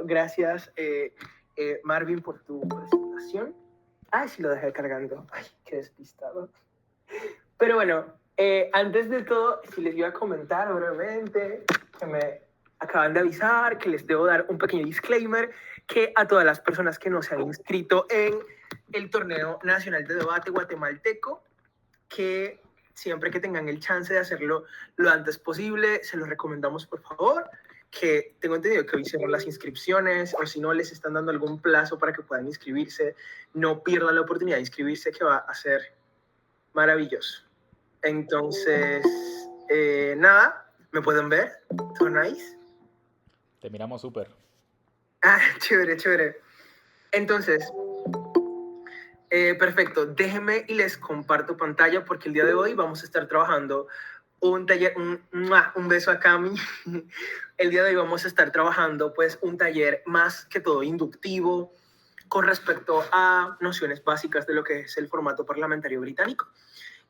gracias Marvin por tu presentación. Ay, sí lo dejé cargando. Ay, qué despistado. Pero bueno, antes de todo, si les iba a comentar brevemente que me acaban de avisar, que les debo dar un pequeño disclaimer, que a todas las personas que no se han inscrito en el Torneo Nacional de Debate Guatemalteco, que siempre que tengan el chance de hacerlo lo antes posible, se los recomendamos por favor, que tengo entendido que hoy hicieron las inscripciones, o si no les están dando algún plazo para que puedan inscribirse, no pierdan la oportunidad de inscribirse, que va a ser maravilloso. Entonces, nada, ¿me pueden ver? ¿Todo nice? Te miramos súper. Ah, chévere, chévere. Entonces, perfecto, déjenme y les comparto pantalla porque el día de hoy vamos a estar trabajando un taller, un beso a Cami. El día de hoy vamos a estar trabajando pues un taller más que todo inductivo con respecto a nociones básicas de lo que es el formato parlamentario británico.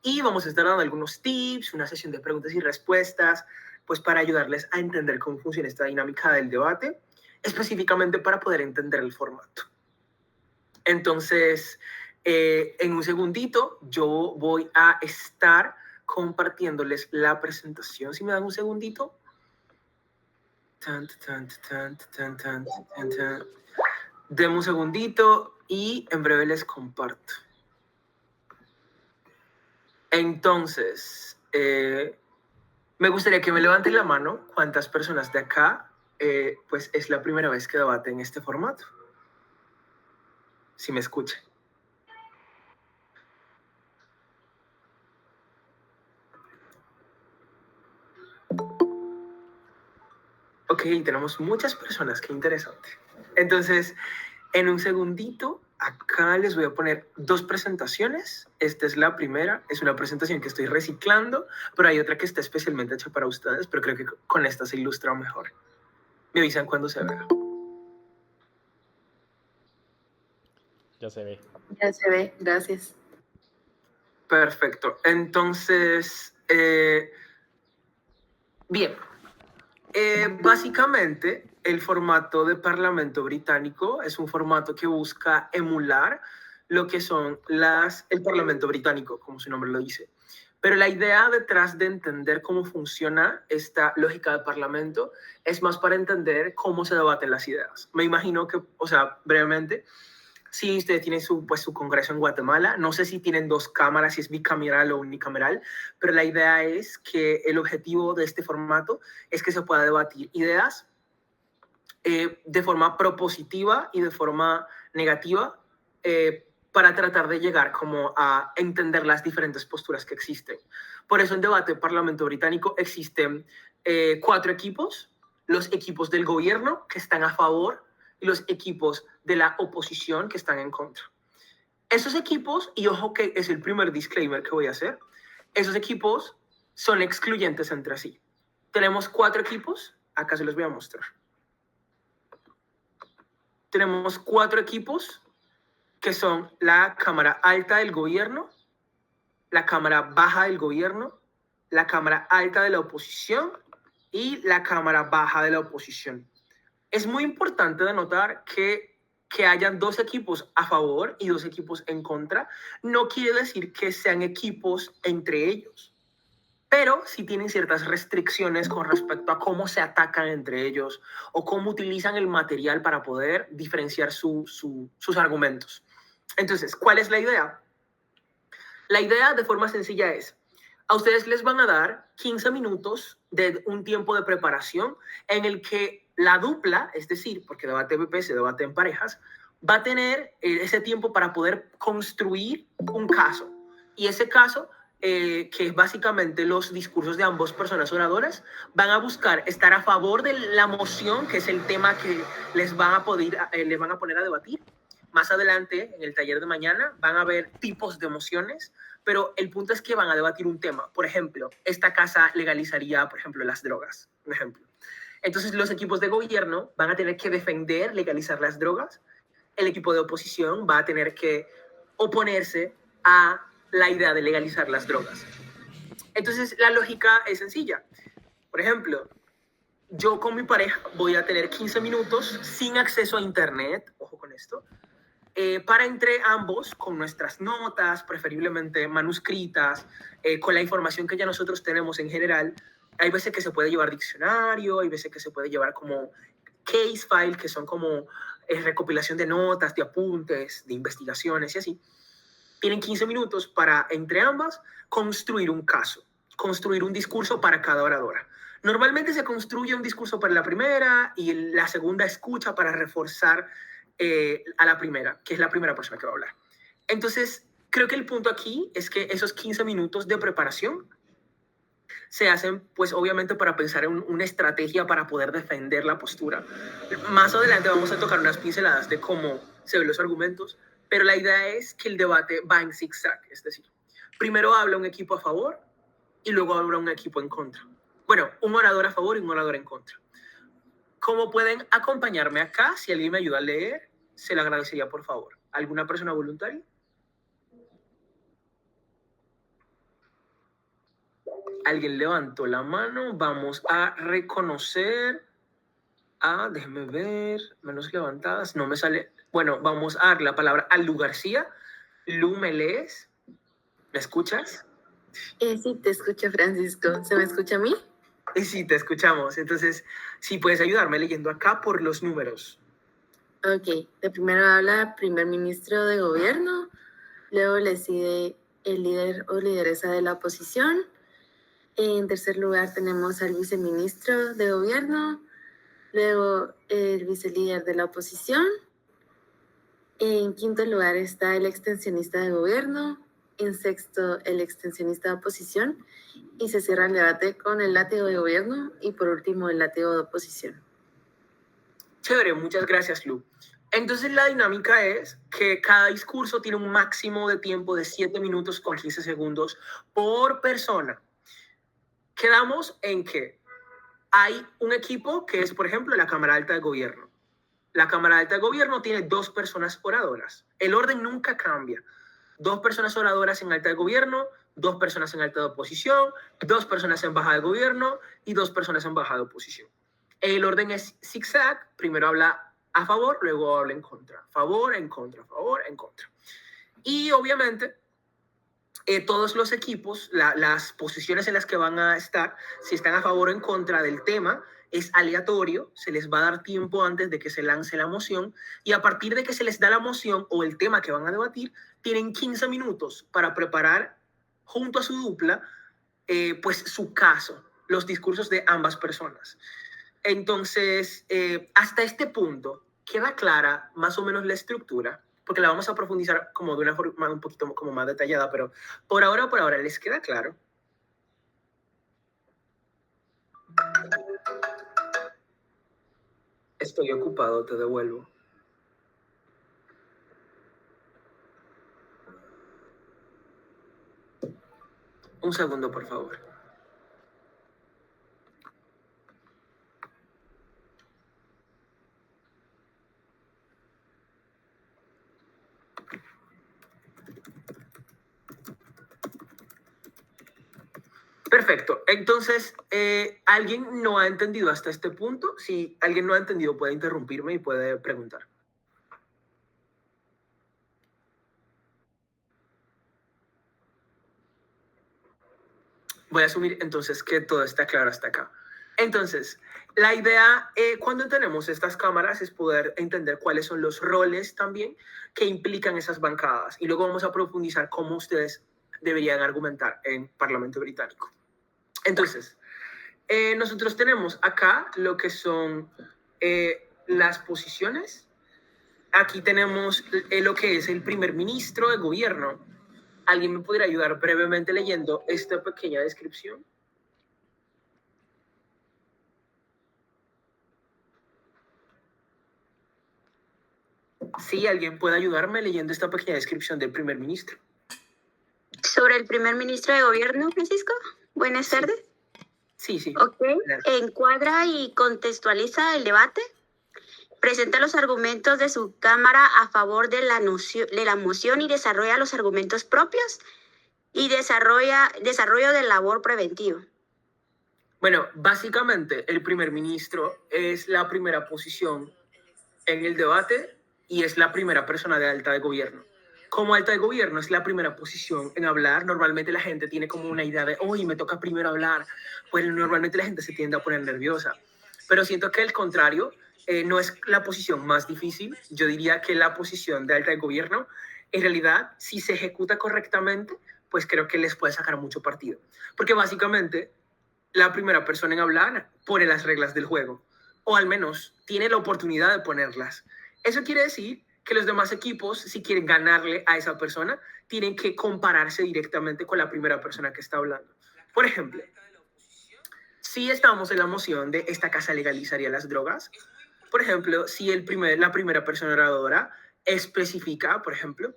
Y vamos a estar dando algunos tips, una sesión de preguntas y respuestas, pues para ayudarles a entender cómo funciona esta dinámica del debate, específicamente para poder entender el formato. Entonces, en un segundito yo voy a estar compartiéndoles la presentación. Si me dan un segundito. Denme un segundito y en breve les comparto. Entonces, me gustaría que me levanten la mano cuántas personas de acá pues es la primera vez que debaten este formato. Si me escuchan. Ok, tenemos muchas personas, qué interesante. Entonces, en un segundito, acá les voy a poner dos presentaciones. Esta es la primera, es una presentación que estoy reciclando, pero hay otra que está especialmente hecha para ustedes, pero creo que con esta se ilustra mejor. Me avisan cuando se vea. Ya se ve. Ya se ve, gracias. Perfecto. Entonces, bien. Básicamente, el formato de Parlamento británico es un formato que busca emular lo que son el Parlamento británico, como su nombre lo dice. Pero la idea detrás de entender cómo funciona esta lógica de Parlamento es más para entender cómo se debaten las ideas. Me imagino que, o sea, brevemente, sí, ustedes tienen pues, su congreso en Guatemala. No sé si tienen dos cámaras, si es bicameral o unicameral, pero la idea es que el objetivo de este formato es que se pueda debatir ideas de forma propositiva y de forma negativa para tratar de llegar como a entender las diferentes posturas que existen. Por eso en debate Parlamento Británico existen 4 equipos, los equipos del gobierno que están a favor y los equipos de la oposición que están en contra. Esos equipos, y ojo que es el primer disclaimer que voy a hacer, esos equipos son excluyentes entre sí. Tenemos 4 equipos, acá se los voy a mostrar. Tenemos 4 equipos que son la Cámara Alta del Gobierno, la Cámara Baja del Gobierno, la Cámara Alta de la Oposición y la Cámara Baja de la Oposición. Es muy importante denotar que hayan 2 equipos a favor y 2 equipos en contra. No quiere decir que sean equipos entre ellos, pero sí tienen ciertas restricciones con respecto a cómo se atacan entre ellos o cómo utilizan el material para poder diferenciar sus argumentos. Entonces, ¿cuál es la idea? La idea de forma sencilla es, a ustedes les van a dar 15 minutos de un tiempo de preparación en el que la dupla, es decir, porque debate BP se debate en parejas, va a tener ese tiempo para poder construir un caso. Y ese caso, que es básicamente los discursos de ambas personas oradoras, van a buscar estar a favor de la moción, que es el tema que les van a poner a debatir. Más adelante, en el taller de mañana, van a ver tipos de mociones, pero el punto es que van a debatir un tema. Por ejemplo, esta casa legalizaría, por ejemplo, las drogas, un ejemplo. Entonces, los equipos de gobierno van a tener que defender legalizar las drogas. El equipo de oposición va a tener que oponerse a la idea de legalizar las drogas. Entonces, la lógica es sencilla. Por ejemplo, yo con mi pareja voy a tener 15 minutos sin acceso a internet, ojo con esto, para entre ambos, con nuestras notas, preferiblemente manuscritas, con la información que ya nosotros tenemos en general. Hay veces que se puede llevar diccionario, hay veces que se puede llevar como case file, que son como recopilación de notas, de apuntes, de investigaciones y así. Tienen 15 minutos para, entre ambas, construir un caso, construir un discurso para cada oradora. Normalmente se construye un discurso para la primera y la segunda escucha para reforzar a la primera, que es la primera persona que va a hablar. Entonces, creo que el punto aquí es que esos 15 minutos de preparación se hacen, pues obviamente para pensar en una estrategia para poder defender la postura. Más adelante vamos a tocar unas pinceladas de cómo se ven los argumentos, pero la idea es que el debate va en zigzag, es decir, primero habla un equipo a favor y luego habla un equipo en contra. Bueno, un orador a favor y un orador en contra. ¿Cómo pueden acompañarme acá? Si alguien me ayuda a leer, se lo agradecería, por favor. ¿Alguna persona voluntaria? Alguien levantó la mano. Vamos a reconocer a, déjeme ver, manos levantadas. No me sale. Bueno, vamos a dar la palabra a Lu García. Lu, ¿me lees? ¿Me escuchas? Sí, te escucho, Francisco. ¿Se me escucha a mí? Sí, te escuchamos. Entonces, si puedes ayudarme leyendo acá por los números. Ok, de primero habla primer ministro de gobierno, luego le sigue el líder o lideresa de la oposición. En tercer lugar tenemos al viceministro de gobierno, luego el vicelíder de la oposición. En quinto lugar está el extensionista de gobierno, en sexto el extensionista de oposición y se cierra el debate con el látigo de gobierno y por último el látigo de oposición. Chévere, muchas gracias, Lu. Entonces la dinámica es que cada discurso tiene un máximo de tiempo de 7 minutos con 15 segundos por persona. Quedamos en que hay un equipo que es, por ejemplo, la Cámara Alta de Gobierno. La Cámara Alta de Gobierno tiene 2 personas oradoras. El orden nunca cambia. 2 personas oradoras en Alta de Gobierno, 2 personas en Alta de Oposición, 2 personas en Baja de Gobierno y 2 personas en Baja de Oposición. El orden es zigzag. Primero habla a favor, luego habla en contra. Favor, en contra, favor, en contra. Y obviamente todos los equipos, las posiciones en las que van a estar, si están a favor o en contra del tema, es aleatorio, se les va a dar tiempo antes de que se lance la moción y a partir de que se les da la moción o el tema que van a debatir, tienen 15 minutos para preparar junto a su dupla pues su caso, los discursos de ambas personas. Entonces, hasta este punto queda clara más o menos la estructura, porque la vamos a profundizar como de una forma un poquito como más detallada, pero por ahora, ¿les queda claro? Estoy ocupado, te devuelvo. Un segundo, por favor. Perfecto. Entonces, ¿alguien no ha entendido hasta este punto? Si alguien no ha entendido, puede interrumpirme y puede preguntar. Voy a asumir entonces que todo está claro hasta acá. Entonces, la idea cuando tenemos estas cámaras es poder entender cuáles son los roles también que implican esas bancadas. Y luego vamos a profundizar cómo ustedes deberían argumentar en Parlamento Británico. Entonces, nosotros tenemos acá lo que son las posiciones. Aquí tenemos lo que es el primer ministro de gobierno. ¿Alguien me podría ayudar brevemente leyendo esta pequeña descripción? Sí, ¿alguien puede ayudarme leyendo esta pequeña descripción del primer ministro? Sobre el primer ministro de gobierno, Francisco. Buenas tardes. Sí. Ok. Encuadra y contextualiza el debate. Presenta los argumentos de su Cámara a favor de la moción y desarrolla los argumentos propios y desarrollo de labor preventiva. Bueno, básicamente el primer ministro es la primera posición en el debate y es la primera persona de alta de gobierno. Como alta de gobierno es la primera posición en hablar, normalmente la gente tiene como una idea de, hoy me toca primero hablar, pues normalmente la gente se tiende a poner nerviosa. Pero siento que el contrario, no es la posición más difícil. Yo diría que la posición de alta de gobierno, en realidad, si se ejecuta correctamente, pues creo que les puede sacar mucho partido. Porque básicamente la primera persona en hablar pone las reglas del juego, o al menos tiene la oportunidad de ponerlas. Eso quiere decir que los demás equipos, si quieren ganarle a esa persona, tienen que compararse directamente con la primera persona que está hablando. Por ejemplo, si estamos en la moción de esta casa legalizaría las drogas, por ejemplo, si la primera persona oradora especifica, por ejemplo,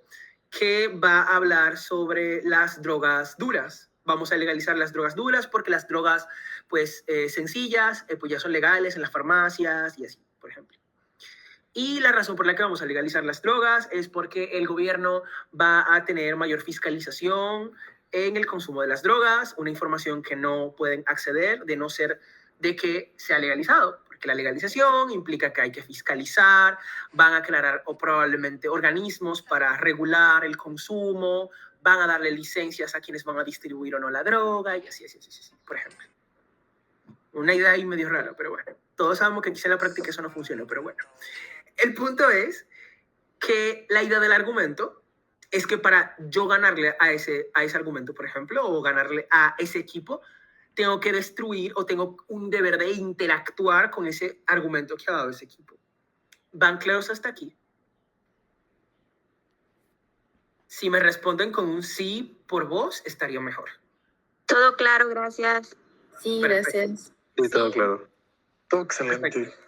que va a hablar sobre las drogas duras. Vamos a legalizar las drogas duras porque las drogas pues sencillas pues ya son legales en las farmacias y así, por ejemplo. Y la razón por la que vamos a legalizar las drogas es porque el gobierno va a tener mayor fiscalización en el consumo de las drogas, una información que no pueden acceder de no ser de que sea legalizado, porque la legalización implica que hay que fiscalizar, van a crear o probablemente organismos para regular el consumo, van a darle licencias a quienes van a distribuir o no la droga y así, por ejemplo. Una idea ahí medio rara, pero bueno, todos sabemos que quizá en la práctica eso no funciona, pero bueno. El punto es que la idea del argumento es que para yo ganarle a ese argumento, por ejemplo, o ganarle a ese equipo, tengo que destruir o tengo un deber de interactuar con ese argumento que ha dado ese equipo. ¿Van claros hasta aquí? Si me responden con un sí por voz, estaría mejor. Todo claro, gracias. Sí, Perfecto. gracias. Sí, todo claro. Todo excelente. Perfecto.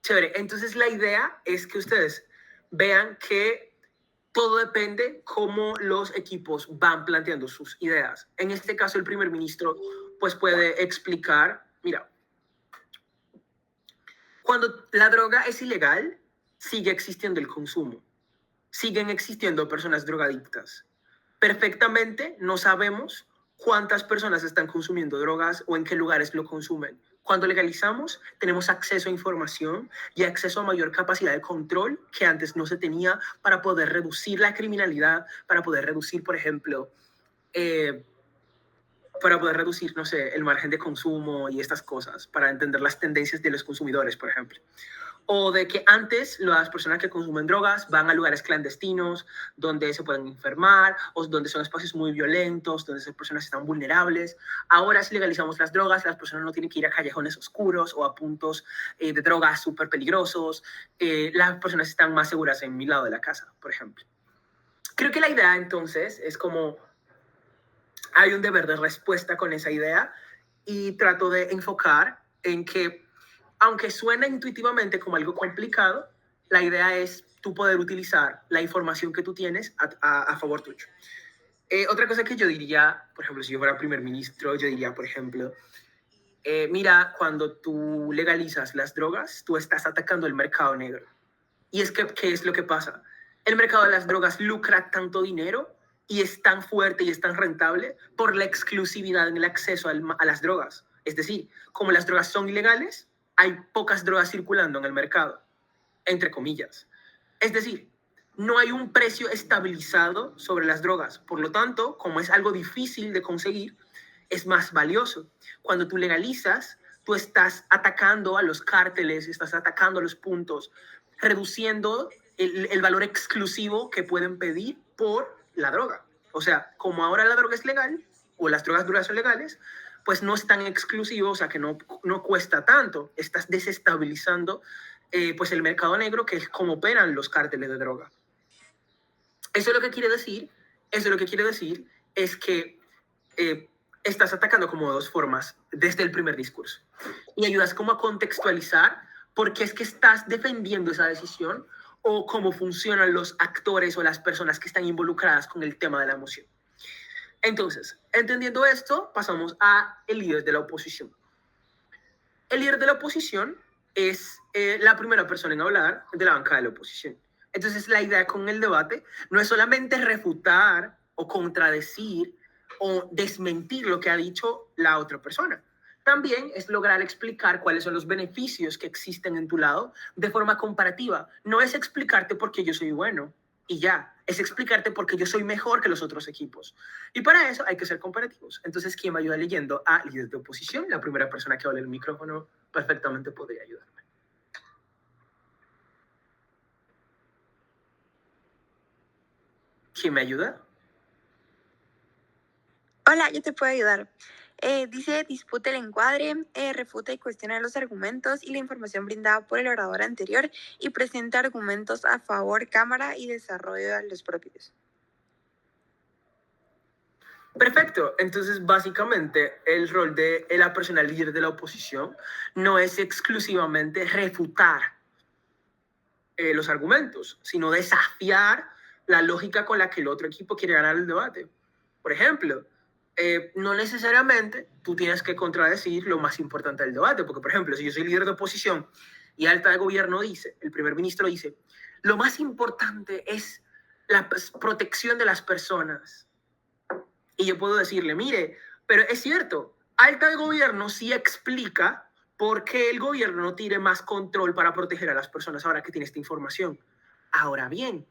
Chévere. Entonces la idea es que ustedes vean que todo depende cómo los equipos van planteando sus ideas. En este caso, el primer ministro pues puede explicar, mira, cuando la droga es ilegal, sigue existiendo el consumo. Siguen existiendo personas drogadictas. Perfectamente no sabemos cuántas personas están consumiendo drogas o en qué lugares lo consumen. Cuando legalizamos, tenemos acceso a información y acceso a mayor capacidad de control que antes no se tenía para poder reducir la criminalidad, para poder reducir, por ejemplo, no sé, el margen de consumo y estas cosas, para entender las tendencias de los consumidores, por ejemplo. O de que antes las personas que consumen drogas van a lugares clandestinos donde se pueden enfermar o donde son espacios muy violentos, donde esas personas están vulnerables. Ahora si legalizamos las drogas, las personas no tienen que ir a callejones oscuros o a puntos de drogas súper peligrosos. Las personas están más seguras en mi lado de la casa, por ejemplo. Creo que la idea entonces es como hay un deber de respuesta con esa idea y trato de enfocar en que aunque suena intuitivamente como algo complicado, la idea es tú poder utilizar la información que tú tienes a favor tuyo. Otra cosa que yo diría, por ejemplo, si yo fuera primer ministro, yo diría, por ejemplo, mira, cuando tú legalizas las drogas, tú estás atacando el mercado negro. Y es que, ¿qué es lo que pasa? El mercado de las drogas lucra tanto dinero y es tan fuerte y es tan rentable por la exclusividad en el acceso a las drogas. Es decir, como las drogas son ilegales, hay pocas drogas circulando en el mercado, entre comillas. Es decir, no hay un precio estabilizado sobre las drogas. Por lo tanto, como es algo difícil de conseguir, es más valioso. Cuando tú legalizas, tú estás atacando a los cárteles, estás atacando a los puntos, reduciendo el valor exclusivo que pueden pedir por la droga. O sea, como ahora la droga es legal, o las drogas duras son legales, pues no es tan exclusivo, o sea, que no cuesta tanto. Estás desestabilizando pues el mercado negro, que es como operan los cárteles de droga. Eso lo que quiere decir es que estás atacando como de dos formas desde el primer discurso. Y ayudas como a contextualizar por qué es que estás defendiendo esa decisión o cómo funcionan los actores o las personas que están involucradas con el tema de la moción. Entonces, entendiendo esto, pasamos a el líder de la oposición. El líder de la oposición es la primera persona en hablar de la banca de la oposición. Entonces, la idea con el debate no es solamente refutar o contradecir o desmentir lo que ha dicho la otra persona. también es lograr explicar cuáles son los beneficios que existen en tu lado de forma comparativa. No es explicarte por qué yo soy bueno y ya, es explicarte por qué yo soy mejor que los otros equipos. Y para eso hay que ser comparativos. Entonces, ¿quién me ayuda leyendo a líder de oposición? La primera persona que habla el micrófono perfectamente podría ayudarme. ¿Quién me ayuda? Hola, yo te puedo ayudar. Dice, disputa el encuadre, refuta y cuestiona los argumentos y la información brindada por el orador anterior y presenta argumentos a favor, cámara y desarrollo de los propios. Perfecto. Entonces, básicamente, el rol de la persona líder de la oposición no es exclusivamente refutar los argumentos, sino desafiar la lógica con la que el otro equipo quiere ganar el debate. Por ejemplo, no necesariamente tú tienes que contradecir lo más importante del debate, porque, por ejemplo, si yo soy líder de oposición y alta de gobierno dice, el primer ministro dice, lo más importante es la protección de las personas. Y yo puedo decirle, mire, pero es cierto, alta de gobierno sí explica por qué el gobierno no tiene más control para proteger a las personas ahora que tiene esta información. Ahora bien,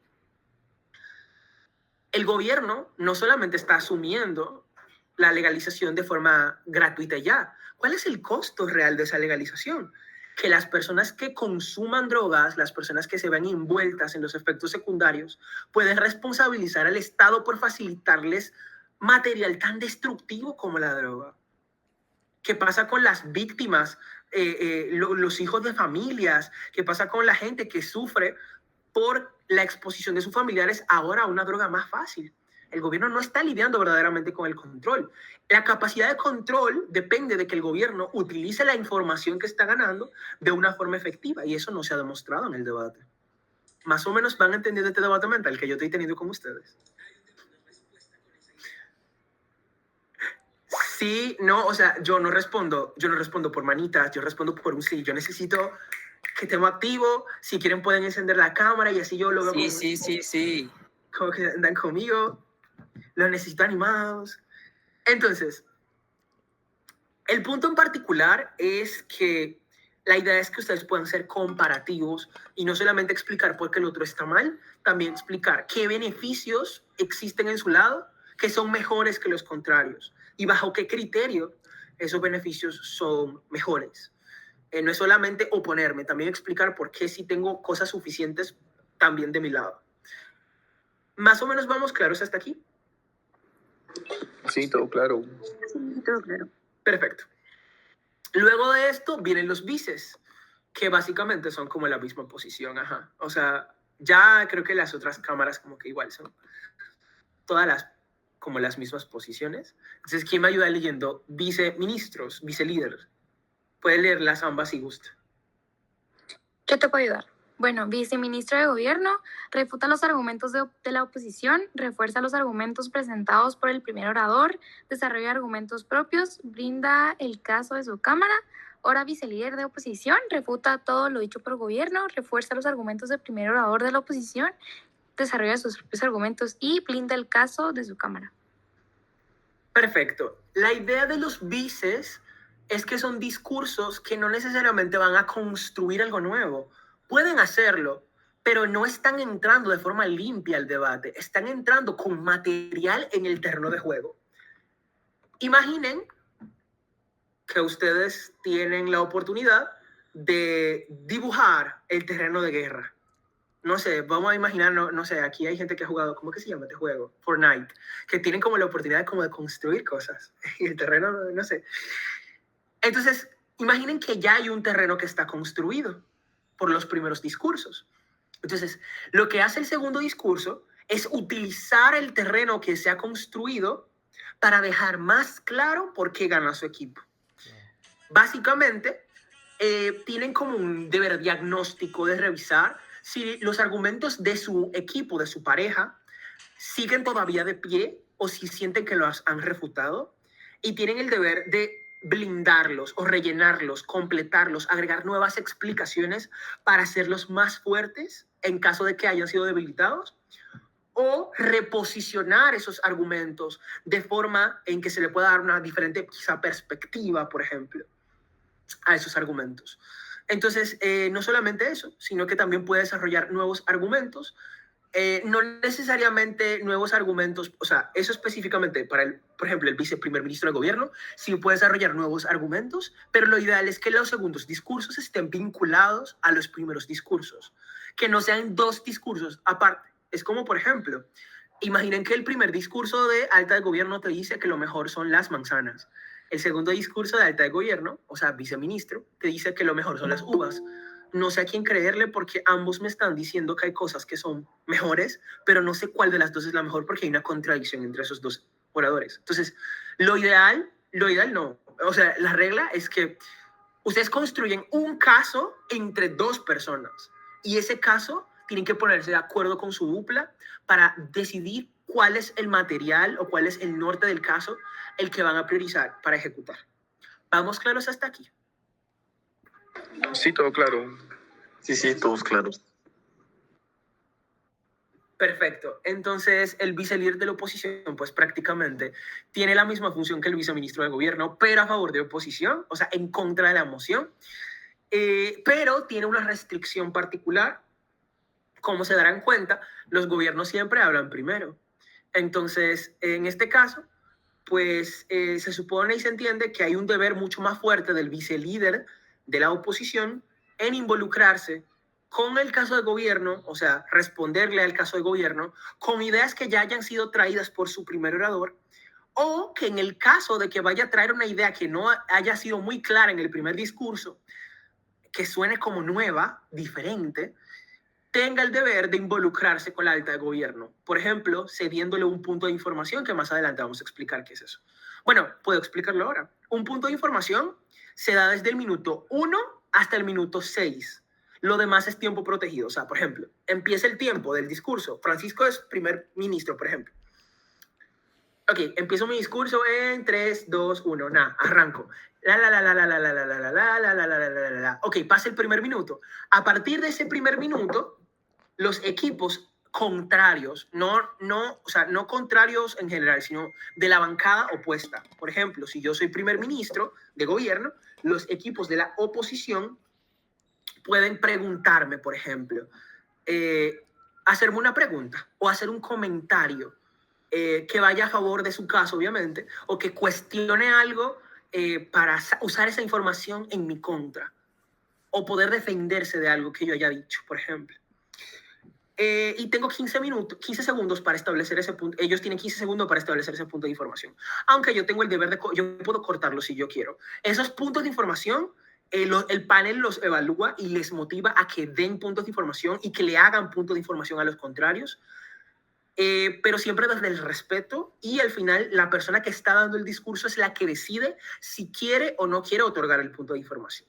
el gobierno no solamente está asumiendo la legalización de forma gratuita ya. ¿Cuál es el costo real de esa legalización? Que las personas que consuman drogas, las personas que se ven envueltas en los efectos secundarios, pueden responsabilizar al Estado por facilitarles material tan destructivo como la droga. ¿Qué pasa con las víctimas, los hijos de familias? ¿Qué pasa con la gente que sufre por la exposición de sus familiares ahora a una droga más fácil? El gobierno no está lidiando verdaderamente con el control. La capacidad de control depende de que el gobierno utilice la información que está ganando de una forma efectiva, y eso no se ha demostrado en el debate. Más o menos van entendiendo este debate mental que yo estoy teniendo con ustedes. Sí, no, o sea, yo no respondo por manitas, yo respondo por un sí. Yo necesito que estemos activos. Si quieren pueden encender la cámara y así yo lo veo. Sí. Como que andan conmigo. Los necesito animados. Entonces, el punto en particular es que la idea es que ustedes puedan ser comparativos y no solamente explicar por qué el otro está mal, también explicar qué beneficios existen en su lado que son mejores que los contrarios y bajo qué criterio esos beneficios son mejores. No es solamente oponerme, también explicar por qué sí tengo cosas suficientes también de mi lado. ¿Más o menos vamos claros hasta aquí? Sí, todo claro. Sí, todo claro. Perfecto. Luego de esto vienen los vices, que básicamente son como la misma posición. Ajá. O sea, ya creo que las otras cámaras como que igual son todas como las mismas posiciones. Entonces, ¿quién me ayuda leyendo viceministros, vicelíderes? Puede leerlas ambas si gusta. Yo te puedo ayudar. Bueno, viceministro de Gobierno, refuta los argumentos de la oposición, refuerza los argumentos presentados por el primer orador, desarrolla argumentos propios, brinda el caso de su Cámara. Ahora vicelíder de oposición, refuta todo lo dicho por Gobierno, refuerza los argumentos del primer orador de la oposición, desarrolla sus propios argumentos y blinda el caso de su Cámara. Perfecto. La idea de los vices es que son discursos que no necesariamente van a construir algo nuevo. Pueden hacerlo, pero no están entrando de forma limpia al debate. Están entrando con material en el terreno de juego. Imaginen que ustedes tienen la oportunidad de dibujar el terreno de guerra. No sé, vamos a imaginar, no sé, aquí hay gente que ha jugado, ¿cómo que se llama este juego? Fortnite, que tienen como la oportunidad como de construir cosas. Y el terreno, no sé. Entonces, imaginen que ya hay un terreno que está construido por los primeros discursos. Entonces, lo que hace el segundo discurso es utilizar el terreno que se ha construido para dejar más claro por qué gana su equipo. Básicamente, tienen como un deber diagnóstico de revisar si los argumentos de su equipo, de su pareja, siguen todavía de pie o si sienten que los han refutado, y tienen el deber de blindarlos o rellenarlos, completarlos, agregar nuevas explicaciones para hacerlos más fuertes en caso de que hayan sido debilitados, o reposicionar esos argumentos de forma en que se le pueda dar una diferente quizá perspectiva, por ejemplo, a esos argumentos. Entonces, no solamente eso, sino que también puede desarrollar nuevos argumentos, no necesariamente nuevos argumentos, o sea, eso específicamente para, por ejemplo, el viceprimer ministro de gobierno, sí puede desarrollar nuevos argumentos, pero lo ideal es que los segundos discursos estén vinculados a los primeros discursos, que no sean dos discursos aparte. Es como, por ejemplo, imaginen que el primer discurso de alta de gobierno te dice que lo mejor son las manzanas. El segundo discurso de alta de gobierno, o sea, viceministro, te dice que lo mejor son las uvas. No sé a quién creerle porque ambos me están diciendo que hay cosas que son mejores, pero no sé cuál de las dos es la mejor porque hay una contradicción entre esos dos oradores. Entonces, lo ideal no. O sea, la regla es que ustedes construyen un caso entre dos personas y ese caso tienen que ponerse de acuerdo con su dupla para decidir cuál es el material o cuál es el norte del caso el que van a priorizar para ejecutar. ¿Vamos claros hasta aquí? Sí, todo claro. Sí, todos claros. Perfecto. Entonces, el vicelíder de la oposición, pues prácticamente tiene la misma función que el viceministro de gobierno, pero a favor de oposición, o sea, en contra de la moción, pero tiene una restricción particular. Como se darán cuenta, los gobiernos siempre hablan primero. Entonces, en este caso, pues se supone y se entiende que hay un deber mucho más fuerte del vicelíder de la oposición en involucrarse con el caso de gobierno, o sea, responderle al caso de gobierno con ideas que ya hayan sido traídas por su primer orador, o que en el caso de que vaya a traer una idea que no haya sido muy clara en el primer discurso, que suene como nueva, diferente, tenga el deber de involucrarse con la alta de gobierno. Por ejemplo, cediéndole un punto de información que más adelante vamos a explicar qué es eso. Bueno, puedo explicarlo ahora. Un punto de información se da desde el minuto 1 hasta el minuto 6. Lo demás es tiempo protegido. O sea, por ejemplo, empieza el tiempo del discurso. Francisco es primer ministro, por ejemplo. Ok, empiezo mi discurso en 3, 2, 1. Nada, arranco. Ok, pasa el primer minuto. A partir de ese primer minuto, los equipos contrarios, o sea, no contrarios en general, sino de la bancada opuesta. Por ejemplo, si yo soy primer ministro de gobierno, los equipos de la oposición pueden preguntarme, por ejemplo, hacerme una pregunta o hacer un comentario que vaya a favor de su caso, obviamente, o que cuestione algo para usar esa información en mi contra, o poder defenderse de algo que yo haya dicho, por ejemplo. Y tengo 15 segundos para establecer ese punto. Ellos tienen 15 segundos para establecer ese punto de información. Aunque yo tengo el deber de... Yo puedo cortarlo si yo quiero. Esos puntos de información, el panel los evalúa y les motiva a que den puntos de información y que le hagan puntos de información a los contrarios. Pero siempre desde el respeto, y al final la persona que está dando el discurso es la que decide si quiere o no quiere otorgar el punto de información.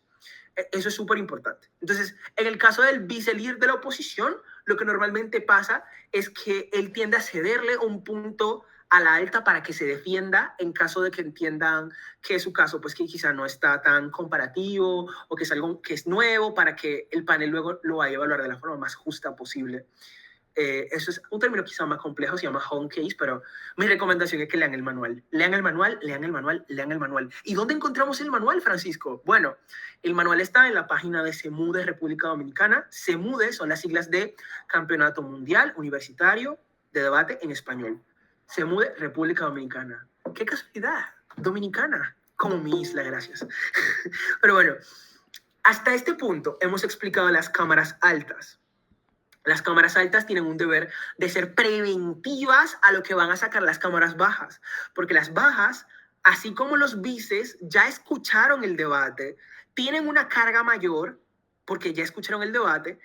Eso es súper importante. Entonces, en el caso del vicelíder de la oposición, lo que normalmente pasa es que él tiende a cederle un punto a la alta para que se defienda en caso de que entiendan que su caso, pues que quizá no está tan comparativo o que es algo que es nuevo, para que el panel luego lo vaya a evaluar de la forma más justa posible. Eso es un término quizá más complejo, se llama home case, pero mi recomendación es que lean el manual. Lean el manual, lean el manual, lean el manual. ¿Y dónde encontramos el manual, Francisco? Bueno, el manual está en la página de CEMUDE República Dominicana. CEMUDE son las siglas de Campeonato Mundial Universitario de Debate en Español. CEMUDE República Dominicana. ¡Qué casualidad! Dominicana, como mi isla, gracias. Pero bueno, hasta este punto hemos explicado las cámaras altas. Las cámaras altas tienen un deber de ser preventivas a lo que van a sacar las cámaras bajas, porque las bajas, así como los vices, ya escucharon el debate, tienen una carga mayor porque ya escucharon el debate.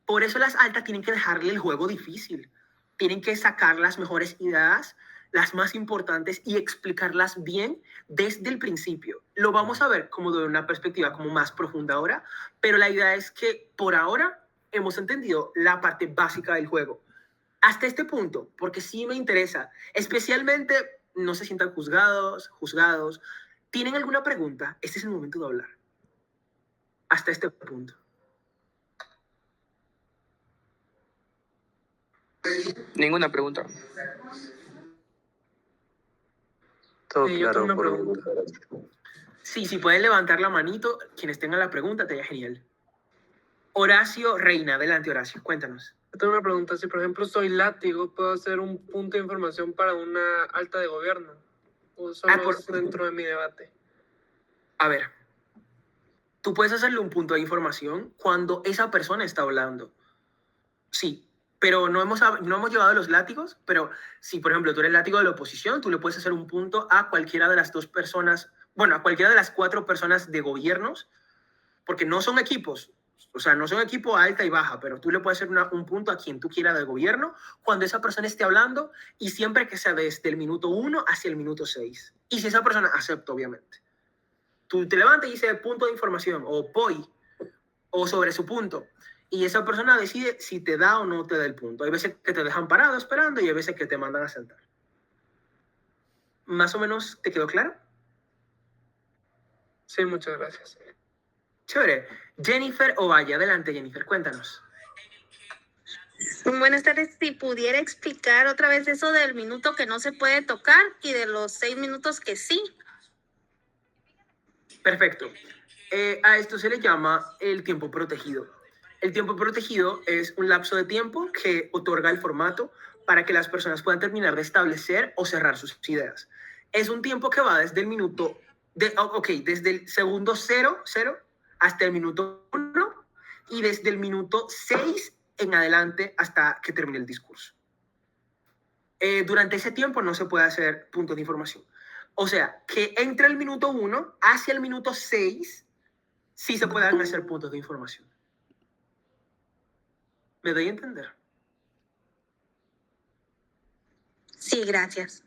Por eso las altas tienen que dejarle el juego difícil, tienen que sacar las mejores ideas, las más importantes, y explicarlas bien desde el principio. Lo vamos a ver como de una perspectiva como más profunda ahora, pero la idea es que por ahora hemos entendido la parte básica del juego. Hasta este punto, porque sí me interesa, especialmente no se sientan juzgados. ¿Tienen alguna pregunta? Este es el momento de hablar. Hasta este punto. Ninguna pregunta. Todo Yo tengo claro. una pregunta. Sí, si pueden levantar la manito, quienes tengan la pregunta, te genial. Horacio Reina, adelante Horacio, cuéntanos. Yo tengo una pregunta. Si, por ejemplo, soy látigo, ¿puedo hacer un punto de información para una alta de gobierno? ¿O solo es dentro de mi debate? A ver, tú puedes hacerle un punto de información cuando esa persona está hablando. Sí, pero no hemos llevado los látigos, pero si, por ejemplo, tú eres látigo de la oposición, tú le puedes hacer un punto a cualquiera de las dos personas, bueno, a cualquiera de las 4 personas de gobiernos, porque no son equipos, o sea, no son equipo alta y baja, pero tú le puedes hacer un punto a quien tú quieras del gobierno cuando esa persona esté hablando y siempre que sea desde el minuto 1 hacia el minuto 6. Y si esa persona acepta, obviamente. Tú te levantas y dices punto de información o POI o sobre su punto. Y esa persona decide si te da o no te da el punto. Hay veces que te dejan parado esperando y hay veces que te mandan a sentar. ¿Más o menos te quedó claro? Sí, muchas gracias. Chévere. Jennifer Ovalle, adelante Jennifer, cuéntanos. Buenas tardes, si pudiera explicar otra vez eso del minuto que no se puede tocar y de los 6 minutos que sí. Perfecto. A esto se le llama el tiempo protegido. El tiempo protegido es un lapso de tiempo que otorga el formato para que las personas puedan terminar de establecer o cerrar sus ideas. Es un tiempo que va desde el minuto, desde el segundo 0 hasta el minuto 1 y desde el minuto 6 en adelante hasta que termine el discurso. Durante ese tiempo no se puede hacer puntos de información. O sea, que entre el minuto 1 hacia el minuto 6 sí se pueden hacer puntos de información. ¿Me doy a entender? Sí, gracias.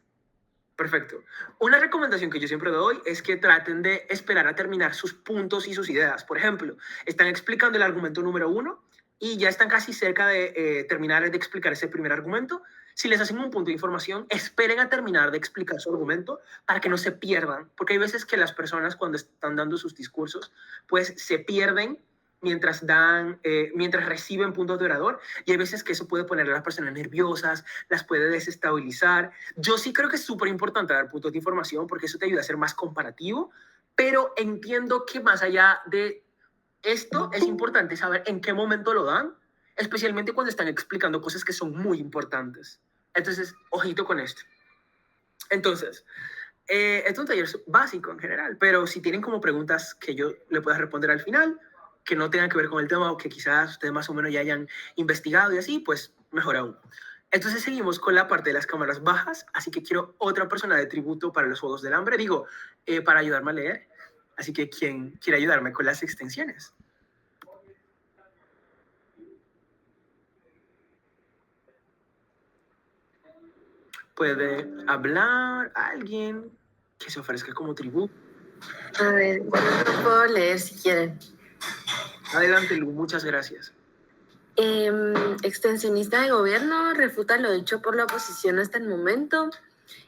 Perfecto. Una recomendación que yo siempre doy es que traten de esperar a terminar sus puntos y sus ideas. Por ejemplo, están explicando el argumento número 1 y ya están casi cerca de terminar de explicar ese primer argumento. Si les hacen un punto de información, esperen a terminar de explicar su argumento para que no se pierdan. Porque hay veces que las personas cuando están dando sus discursos, pues se pierden mientras reciben puntos de orador, y hay veces que eso puede poner a las personas nerviosas, las puede desestabilizar. Yo sí creo que es súper importante dar puntos de información porque eso te ayuda a ser más comparativo, pero entiendo que más allá de esto es importante saber en qué momento lo dan, especialmente cuando están explicando cosas que son muy importantes. Entonces, ojito con esto. Entonces, es un taller básico en general, pero si tienen como preguntas que yo le pueda responder al final, que no tengan que ver con el tema o que quizás ustedes más o menos ya hayan investigado y así, pues mejor aún. Entonces seguimos con la parte de las cámaras bajas, así que quiero otra persona de tributo para los Juegos del Hambre, para ayudarme a leer. Así que, ¿quién quiere ayudarme con las extensiones? ¿Puede hablar alguien que se ofrezca como tributo? A ver, yo no puedo leer si quieren. Adelante, Lu, muchas gracias. Extensionista de gobierno refuta lo dicho por la oposición hasta el momento,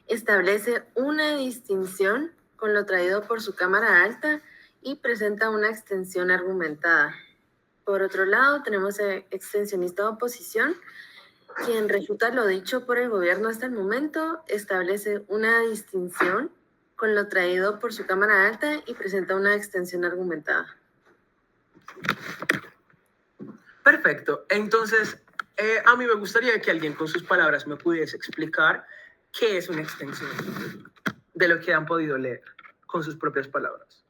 establece una distinción con lo traído por su Cámara Alta y presenta una extensión argumentada. Por otro lado, tenemos extensionista de oposición, quien refuta lo dicho por el gobierno hasta el momento, establece una distinción con lo traído por su Cámara Alta y presenta una extensión argumentada. Perfecto. Entonces, a mí me gustaría que alguien con sus palabras me pudiese explicar qué es una extensión de lo que han podido leer con sus propias palabras.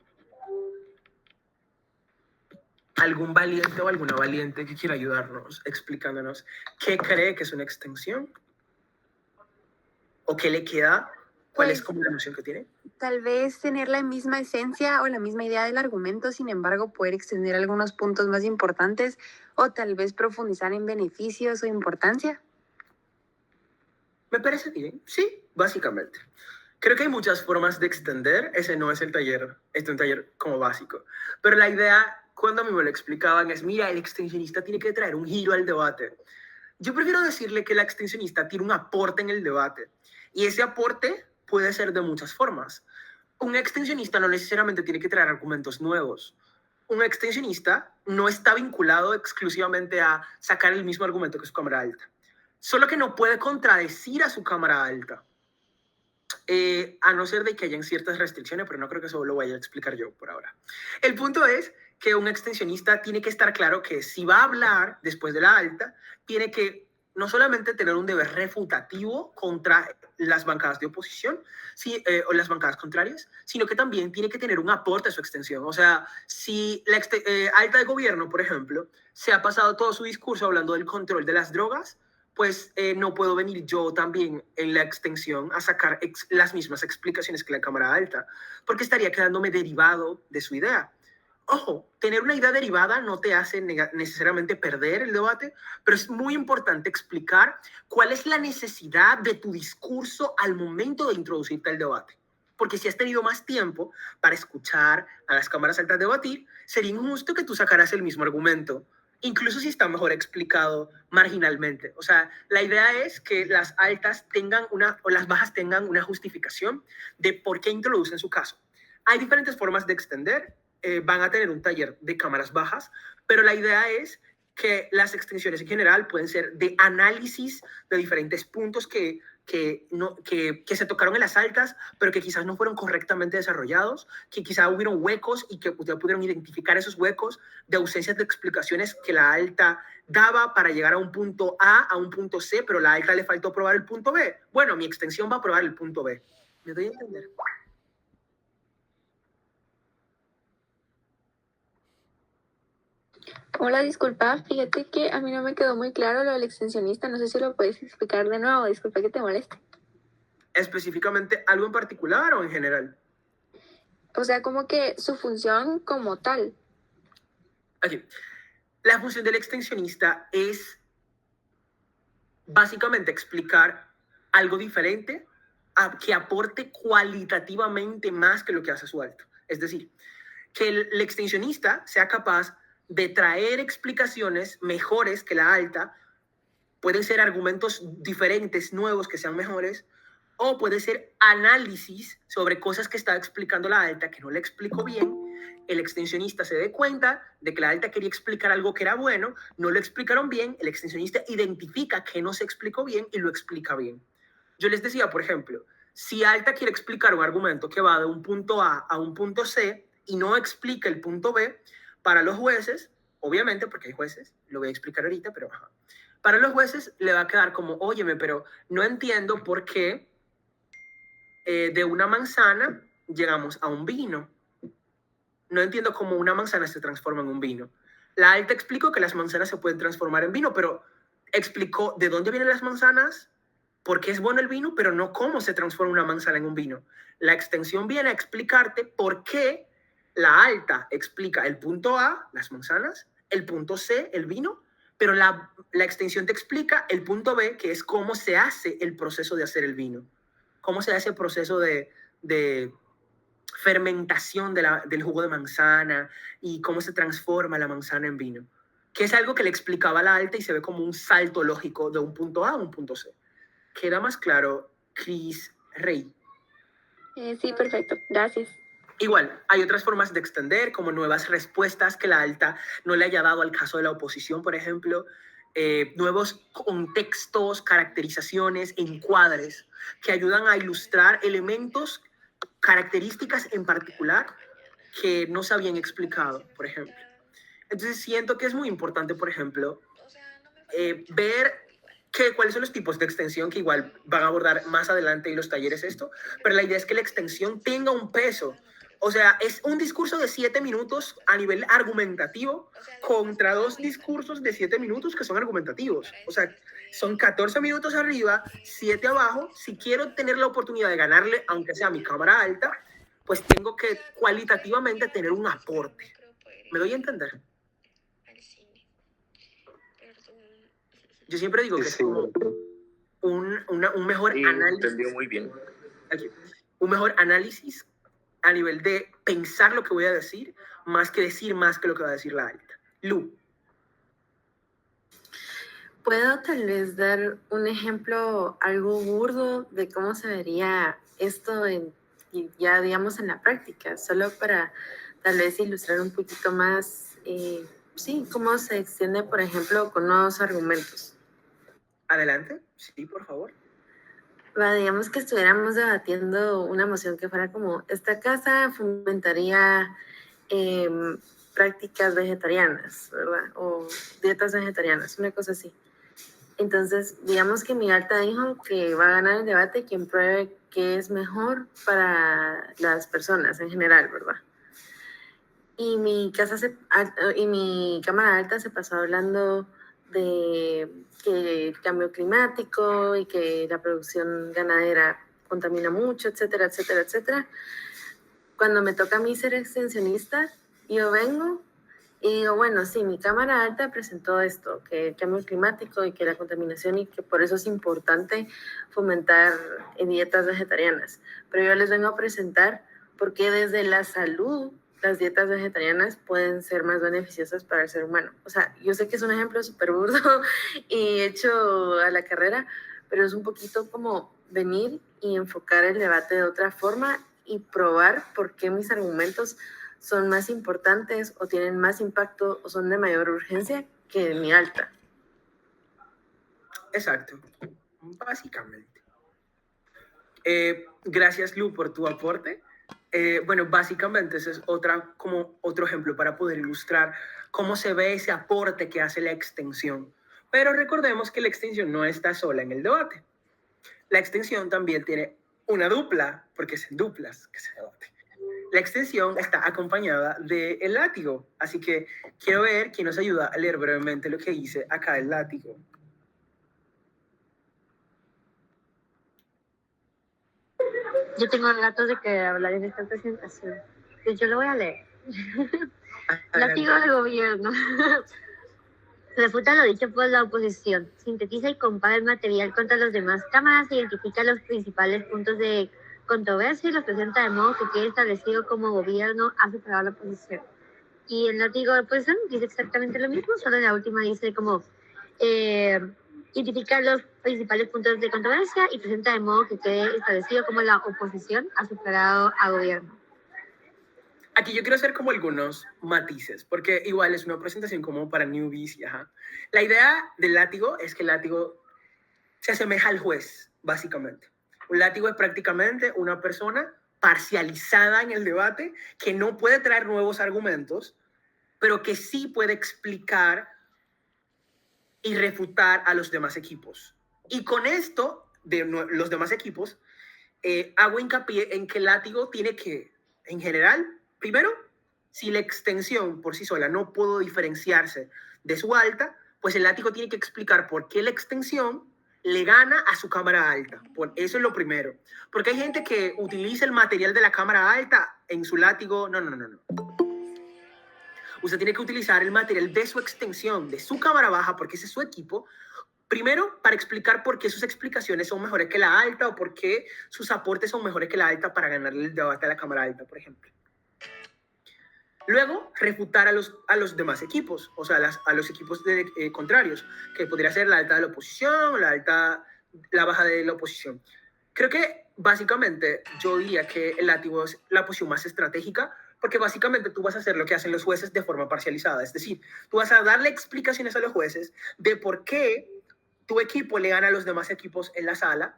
¿Algún valiente o alguna valiente que quiera ayudarnos explicándonos qué cree que es una extensión? ¿O qué le queda? ¿Cuál es como la noción que tiene? Tal vez tener la misma esencia o la misma idea del argumento, sin embargo, poder extender algunos puntos más importantes o tal vez profundizar en beneficios o importancia. Me parece bien, sí, básicamente. Creo que hay muchas formas de extender, ese no es el taller, este es un taller como básico. Pero la idea, cuando a mí me lo explicaban, es, mira, el extensionista tiene que traer un giro al debate. Yo prefiero decirle que la extensionista tiene un aporte en el debate, y ese aporte puede ser de muchas formas. Un extensionista no necesariamente tiene que traer argumentos nuevos. Un extensionista no está vinculado exclusivamente a sacar el mismo argumento que su Cámara Alta. solo que no puede contradecir a su cámara alta. A no ser de que hayan ciertas restricciones, pero no creo que eso lo vaya a explicar yo por ahora. El punto es que un extensionista tiene que estar claro que si va a hablar después de la alta, tiene que no solamente tener un deber refutativo contra las bancadas de oposición o las bancadas contrarias, sino que también tiene que tener un aporte a su extensión. O sea, si la alta de gobierno, por ejemplo, se ha pasado todo su discurso hablando del control de las drogas, pues no puedo venir yo también en la extensión a sacar las mismas explicaciones que la Cámara Alta, porque estaría quedándome derivado de su idea. Ojo, tener una idea derivada no te hace necesariamente perder el debate, pero es muy importante explicar cuál es la necesidad de tu discurso al momento de introducirte al debate. Porque si has tenido más tiempo para escuchar a las cámaras altas debatir, sería injusto que tú sacaras el mismo argumento, incluso si está mejor explicado marginalmente. O sea, la idea es que las altas tengan o las bajas tengan una justificación de por qué introducen su caso. Hay diferentes formas de extender. Van a tener un taller de cámaras bajas, pero la idea es que las extensiones en general pueden ser de análisis de diferentes puntos que se tocaron en las altas, pero que quizás no fueron correctamente desarrollados, que quizás hubieron huecos y que ustedes pudieron identificar esos huecos de ausencias de explicaciones que la alta daba para llegar a un punto A, a un punto C, pero la alta le faltó probar el punto B. Bueno, mi extensión va a probar el punto B. ¿Me doy a entender? Hola, disculpa, fíjate que a mí no me quedó muy claro lo del extensionista, no sé si lo puedes explicar de nuevo, disculpa que te moleste. ¿Específicamente algo en particular o en general? O sea, como que su función como tal. Aquí. La función del extensionista es básicamente explicar algo diferente que aporte cualitativamente más que lo que hace su alto. Es decir, que el extensionista sea capaz de traer explicaciones mejores que la alta. Pueden ser argumentos diferentes, nuevos, que sean mejores, o puede ser análisis sobre cosas que está explicando la alta que no le explicó bien. El extensionista se dé cuenta de que la alta quería explicar algo que era bueno, no lo explicaron bien, el extensionista identifica que no se explicó bien y lo explica bien. Yo les decía, por ejemplo, si alta quiere explicar un argumento que va de un punto A a un punto C y no explica el punto B, para los jueces, obviamente, porque hay jueces, lo voy a explicar ahorita, pero para los jueces le va a quedar como, óyeme, pero no entiendo por qué de una manzana llegamos a un vino. No entiendo cómo una manzana se transforma en un vino. La alta explicó que las manzanas se pueden transformar en vino, pero explicó de dónde vienen las manzanas, por qué es bueno el vino, pero no cómo se transforma una manzana en un vino. La extensión viene a explicarte por qué la alta explica el punto A, las manzanas, el punto C, el vino, pero la extensión te explica el punto B, que es cómo se hace el proceso de hacer el vino, cómo se hace el proceso de fermentación del jugo de manzana y cómo se transforma la manzana en vino, que es algo que le explicaba la alta y se ve como un salto lógico de un punto A a un punto C. ¿Queda más claro, Cris Rey? Sí, perfecto, gracias. Igual, hay otras formas de extender, como nuevas respuestas que la alta no le haya dado al caso de la oposición, por ejemplo, nuevos contextos, caracterizaciones, encuadres, que ayudan a ilustrar elementos, características en particular que no se habían explicado, por ejemplo. Entonces siento que es muy importante, por ejemplo, ver cuáles son los tipos de extensión que igual van a abordar más adelante en los talleres esto, pero la idea es que la extensión tenga un peso. O sea, es un discurso de 7 minutos a nivel argumentativo contra 2 discursos de 7 minutos que son argumentativos. O sea, son 14 minutos arriba, 7 abajo. Si quiero tener la oportunidad de ganarle, aunque sea mi cámara alta, pues tengo que cualitativamente tener un aporte. ¿Me doy a entender? Yo siempre digo que es como un mejor análisis. Entendió muy bien. Aquí, un mejor análisis a nivel de pensar lo que voy a decir, más que decir más que lo que va a decir la alta. Lu. ¿Puedo tal vez dar un ejemplo algo burdo de cómo se vería esto ya digamos en la práctica? Solo para tal vez ilustrar un poquito más, cómo se extiende, por ejemplo, con nuevos argumentos. Adelante, sí, por favor. Digamos que estuviéramos debatiendo una moción que fuera como, esta casa fomentaría prácticas vegetarianas, ¿verdad? O dietas vegetarianas, una cosa así. Entonces, digamos que mi alta dijo que va a ganar el debate quien pruebe qué es mejor para las personas en general, ¿verdad? Y mi cámara alta se pasó hablando de que el cambio climático y que la producción ganadera contamina mucho, etcétera, etcétera, etcétera. Cuando me toca a mí ser extensionista, yo vengo y digo, bueno, sí, mi cámara alta presentó esto, que el cambio climático y que la contaminación y que por eso es importante fomentar dietas vegetarianas. Pero yo les vengo a presentar por qué desde la salud las dietas vegetarianas pueden ser más beneficiosas para el ser humano. O sea, yo sé que es un ejemplo súper burdo y hecho a la carrera, pero es un poquito como venir y enfocar el debate de otra forma y probar por qué mis argumentos son más importantes o tienen más impacto o son de mayor urgencia que mi alta. Exacto, básicamente. Gracias, Lu, por tu aporte. Bueno, básicamente ese es otro ejemplo para poder ilustrar cómo se ve ese aporte que hace la extensión. Pero recordemos que la extensión no está sola en el debate. La extensión también tiene una dupla, porque es en duplas que se debate. La extensión está acompañada del látigo, así que quiero ver quién nos ayuda a leer brevemente lo que dice acá el látigo. Yo tengo datos de que hablar en esta presentación. Pues yo lo voy a leer. Látigo del gobierno. Refuta lo dicho por la oposición. Sintetiza y compara el material contra los demás cámaras, identifica los principales puntos de controversia y los presenta de modo que quede establecido como gobierno ha superado la oposición. Y el látigo de oposición dice exactamente lo mismo, solo en la última dice como identificar los principales puntos de controversia y presenta de modo que quede establecido como la oposición ha superado a gobierno. Aquí yo quiero hacer como algunos matices, porque igual es una presentación como para newbies. Ajá. La idea del látigo es que el látigo se asemeja al juez, básicamente. Un látigo es prácticamente una persona parcializada en el debate que no puede traer nuevos argumentos, pero que sí puede explicar y refutar a los demás equipos. Y con esto, de los demás equipos, hago hincapié en que el látigo tiene que, en general, primero, si la extensión por sí sola no pudo diferenciarse de su alta, pues el látigo tiene que explicar por qué la extensión le gana a su cámara alta. Eso es lo primero. Porque hay gente que utiliza el material de la cámara alta en su látigo. No. Usted tiene que utilizar el material de su extensión, de su cámara baja, porque ese es su equipo. Primero, para explicar por qué sus explicaciones son mejores que la alta o por qué sus aportes son mejores que la alta para ganarle el debate a la cámara alta, por ejemplo. Luego, refutar a los demás equipos, o sea, a los equipos contrarios, que podría ser la alta de la oposición, la baja de la oposición. Creo que, básicamente, yo diría que el látigo es la posición más estratégica, porque básicamente tú vas a hacer lo que hacen los jueces de forma parcializada. Es decir, tú vas a darle explicaciones a los jueces de por qué tu equipo le gana a los demás equipos en la sala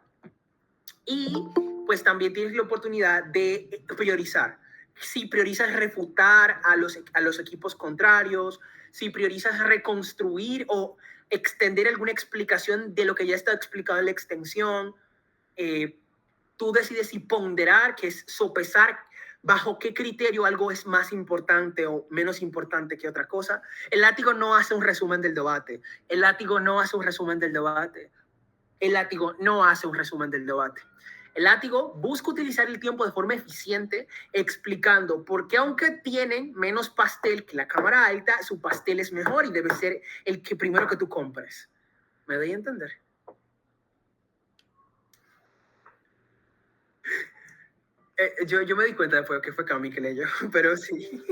y pues también tienes la oportunidad de priorizar. Si priorizas refutar a los equipos contrarios, si priorizas reconstruir o extender alguna explicación de lo que ya está explicado en la extensión, tú decides si ponderar, que es sopesar bajo qué criterio algo es más importante o menos importante que otra cosa. El látigo no hace un resumen del debate. El látigo no hace un resumen del debate. El látigo no hace un resumen del debate. El látigo busca utilizar el tiempo de forma eficiente, explicando por qué, aunque tienen menos pastel que la cámara alta, su pastel es mejor y debe ser el que primero que tú compres. ¿Me doy a entender? Yo me di cuenta después que fue Cami que leyó, pero sí.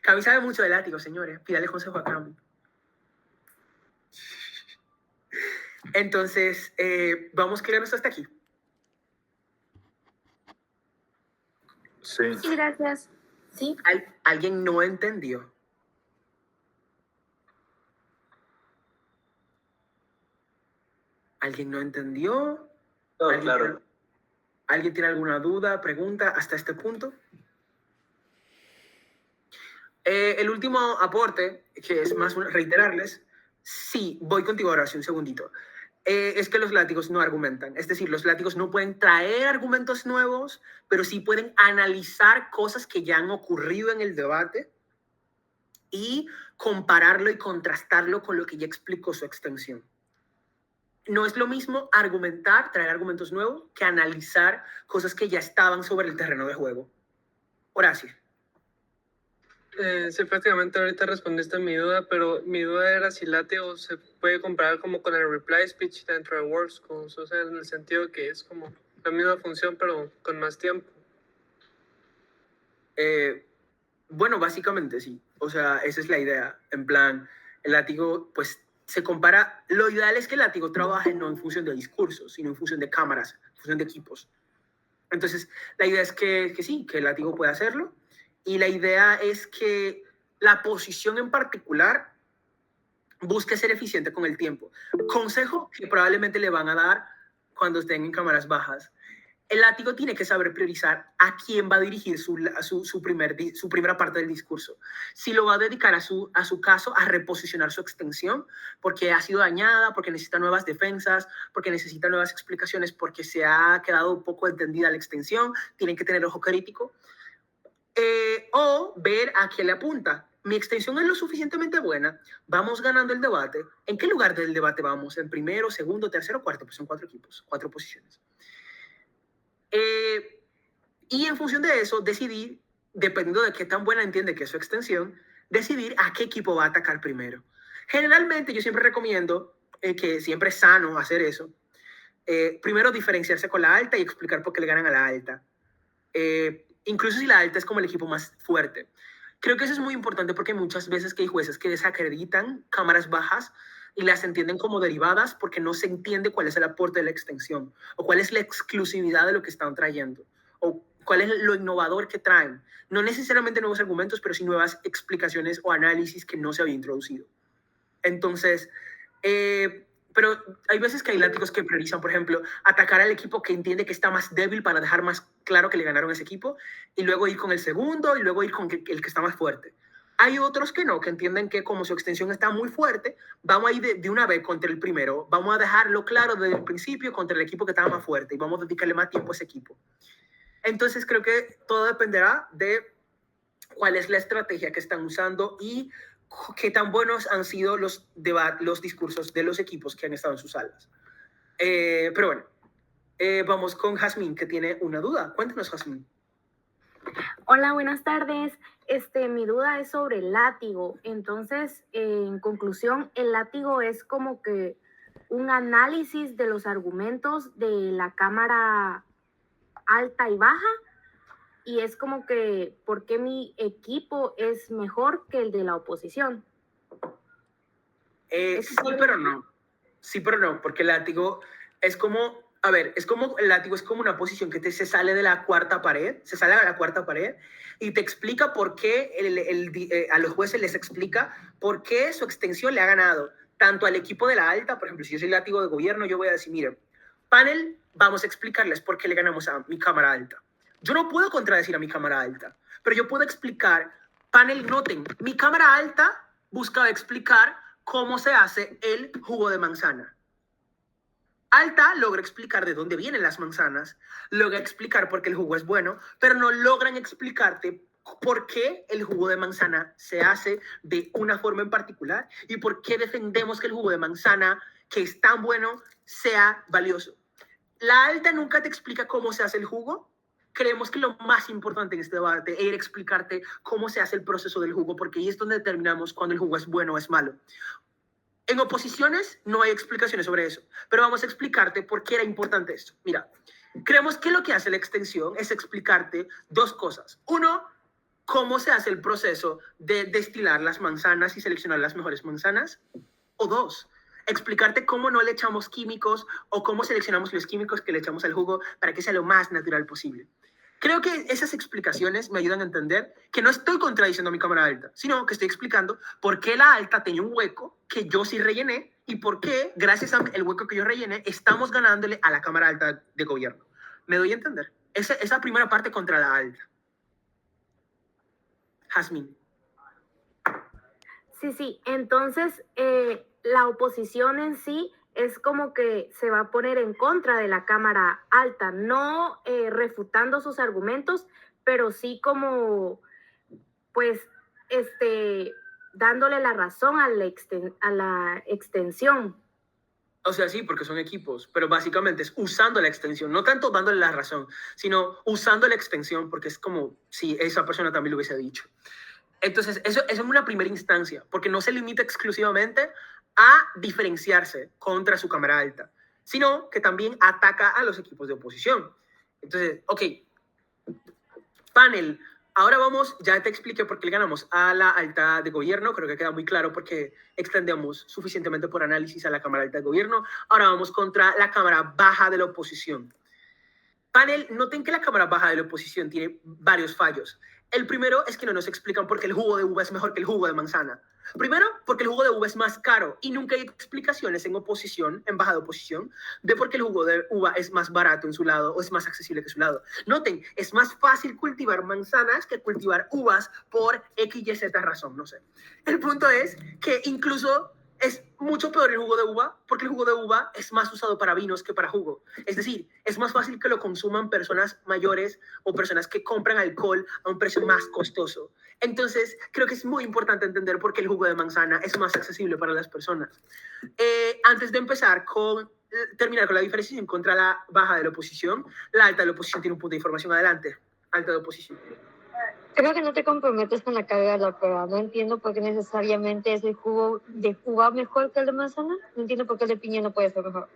Cami sabe mucho de látigo, señores. Pídale consejo a Cami. Entonces, vamos a quedarnos hasta aquí. Sí. Sí, gracias. ¿Sí? ¿Alguien no entendió? ¿Alguien no entendió? Todo claro. ¿Alguien tiene alguna duda, pregunta hasta este punto? El último aporte, que es más reiterarles, sí, voy contigo ahora, sí, un segundito, es que los látigos no argumentan. Es decir, los látigos no pueden traer argumentos nuevos, pero sí pueden analizar cosas que ya han ocurrido en el debate y compararlo y contrastarlo con lo que ya explicó su extensión. No es lo mismo argumentar, traer argumentos nuevos, que analizar cosas que ya estaban sobre el terreno de juego. Horacio. Sí, prácticamente ahorita respondiste a mi duda, pero mi duda era si látigo se puede comparar como con el reply speech dentro de WorkScopes, o sea, en el sentido que es como la misma función, pero con más tiempo. Bueno, básicamente sí. O sea, esa es la idea. En plan, el látigo, pues, se compara. Lo ideal es que el látigo trabaje no en función de discursos, sino en función de cámaras, en función de equipos. Entonces, la idea es que sí, que el látigo pueda hacerlo. Y la idea es que la posición en particular busque ser eficiente con el tiempo. Consejo que probablemente le van a dar cuando estén en cámaras bajas. El látigo tiene que saber priorizar a quién va a dirigir su primera parte del discurso. Si lo va a dedicar a su caso, a reposicionar su extensión, porque ha sido dañada, porque necesita nuevas defensas, porque necesita nuevas explicaciones, porque se ha quedado un poco entendida la extensión, tienen que tener ojo crítico. O ver a quién le apunta. Mi extensión es lo suficientemente buena, vamos ganando el debate. ¿En qué lugar del debate vamos? ¿En primero, segundo, tercero, cuarto? Pues son 4 equipos, 4 posiciones. Y en función de eso, decidir, dependiendo de qué tan buena entiende que es su extensión, decidir a qué equipo va a atacar primero. Generalmente yo siempre recomiendo, que siempre es sano hacer eso, primero diferenciarse con la alta y explicar por qué le ganan a la alta. Incluso si la alta es como el equipo más fuerte. Creo que eso es muy importante porque muchas veces que hay jueces que desacreditan cámaras bajas y las entienden como derivadas porque no se entiende cuál es el aporte de la extensión o cuál es la exclusividad de lo que están trayendo o cuál es lo innovador que traen. No necesariamente nuevos argumentos, pero sí nuevas explicaciones o análisis que no se había introducido. Entonces, pero hay veces que hay látigos que priorizan, por ejemplo, atacar al equipo que entiende que está más débil para dejar más claro que le ganaron a ese equipo y luego ir con el segundo y luego ir con el que está más fuerte. Hay otros que no, que entienden que como su extensión está muy fuerte, vamos a ir de una vez contra el primero, vamos a dejarlo claro desde el principio contra el equipo que estaba más fuerte y vamos a dedicarle más tiempo a ese equipo. Entonces creo que todo dependerá de cuál es la estrategia que están usando y qué tan buenos han sido los discursos de los equipos que han estado en sus salas. Pero bueno, vamos con Jazmín, que tiene una duda. Cuéntanos, Jazmín. Hola, buenas tardes. Mi duda es sobre el látigo. Entonces, en conclusión, el látigo es como que un análisis de los argumentos de la cámara alta y baja, y es como que ¿por qué mi equipo es mejor que el de la oposición? Sí, pero no. Sí, pero no, porque el látigo es como, a ver, el látigo es como una posición que se sale de la cuarta pared, se sale a la cuarta pared y te explica por qué, a los jueces les explica por qué su extensión le ha ganado tanto al equipo de la alta. Por ejemplo, si yo soy látigo de gobierno, yo voy a decir, miren, panel, vamos a explicarles por qué le ganamos a mi cámara alta. Yo no puedo contradecir a mi cámara alta, pero yo puedo explicar, panel, noten, mi cámara alta busca explicar cómo se hace el jugo de manzana. Alta logra explicar de dónde vienen las manzanas, logra explicar por qué el jugo es bueno, pero no logran explicarte por qué el jugo de manzana se hace de una forma en particular y por qué defendemos que el jugo de manzana, que es tan bueno, sea valioso. La alta nunca te explica cómo se hace el jugo. Creemos que lo más importante en este debate era explicarte cómo se hace el proceso del jugo, porque ahí es donde determinamos cuando el jugo es bueno o es malo. En oposiciones no hay explicaciones sobre eso, pero vamos a explicarte por qué era importante esto. Mira, creemos que lo que hace la extensión es explicarte 2 cosas. 1, cómo se hace el proceso de destilar las manzanas y seleccionar las mejores manzanas. O 2, explicarte cómo no le echamos químicos o cómo seleccionamos los químicos que le echamos al jugo para que sea lo más natural posible. Creo que esas explicaciones me ayudan a entender que no estoy contradiciendo a mi cámara alta, sino que estoy explicando por qué la alta tenía un hueco que yo sí rellené y por qué, gracias al hueco que yo rellené, estamos ganándole a la cámara alta de gobierno. ¿Me doy a entender? Esa primera parte contra la alta. Jazmín. Sí. Entonces, la oposición en sí es como que se va a poner en contra de la Cámara Alta, no refutando sus argumentos, pero sí como, pues, dándole la razón a la extensión. O sea, sí, porque son equipos, pero básicamente es usando la extensión, no tanto dándole la razón, sino usando la extensión, porque es como si esa persona también lo hubiese dicho. Entonces, eso es una primera instancia, porque no se limita exclusivamente a diferenciarse contra su cámara alta, sino que también ataca a los equipos de oposición. Entonces, ok, panel, ahora vamos, ya te expliqué por qué le ganamos a la alta de gobierno, creo que queda muy claro porque extendemos suficientemente por análisis a la cámara alta de gobierno. Ahora vamos contra la cámara baja de la oposición. Panel, noten que la cámara baja de la oposición tiene varios fallos. El primero es que no nos explican por qué el jugo de uva es mejor que el jugo de manzana. Primero, porque el jugo de uva es más caro y nunca hay explicaciones en oposición, en baja de oposición, de por qué el jugo de uva es más barato en su lado o es más accesible que su lado. Noten, es más fácil cultivar manzanas que cultivar uvas por X, Y, Z razón, no sé. El punto es que incluso es mucho peor el jugo de uva porque el jugo de uva es más usado para vinos que para jugo. Es decir, es más fácil que lo consuman personas mayores o personas que compran alcohol a un precio más costoso. Entonces, creo que es muy importante entender por qué el jugo de manzana es más accesible para las personas. Antes de empezar terminar con la diferenciación contra la baja de la oposición, la alta de la oposición tiene un punto de información. Adelante, alta de oposición. Creo que no te comprometes con la carga de la prueba. No entiendo por qué necesariamente es el jugo de uva mejor que el de manzana. No entiendo por qué el de piña no puede ser mejor.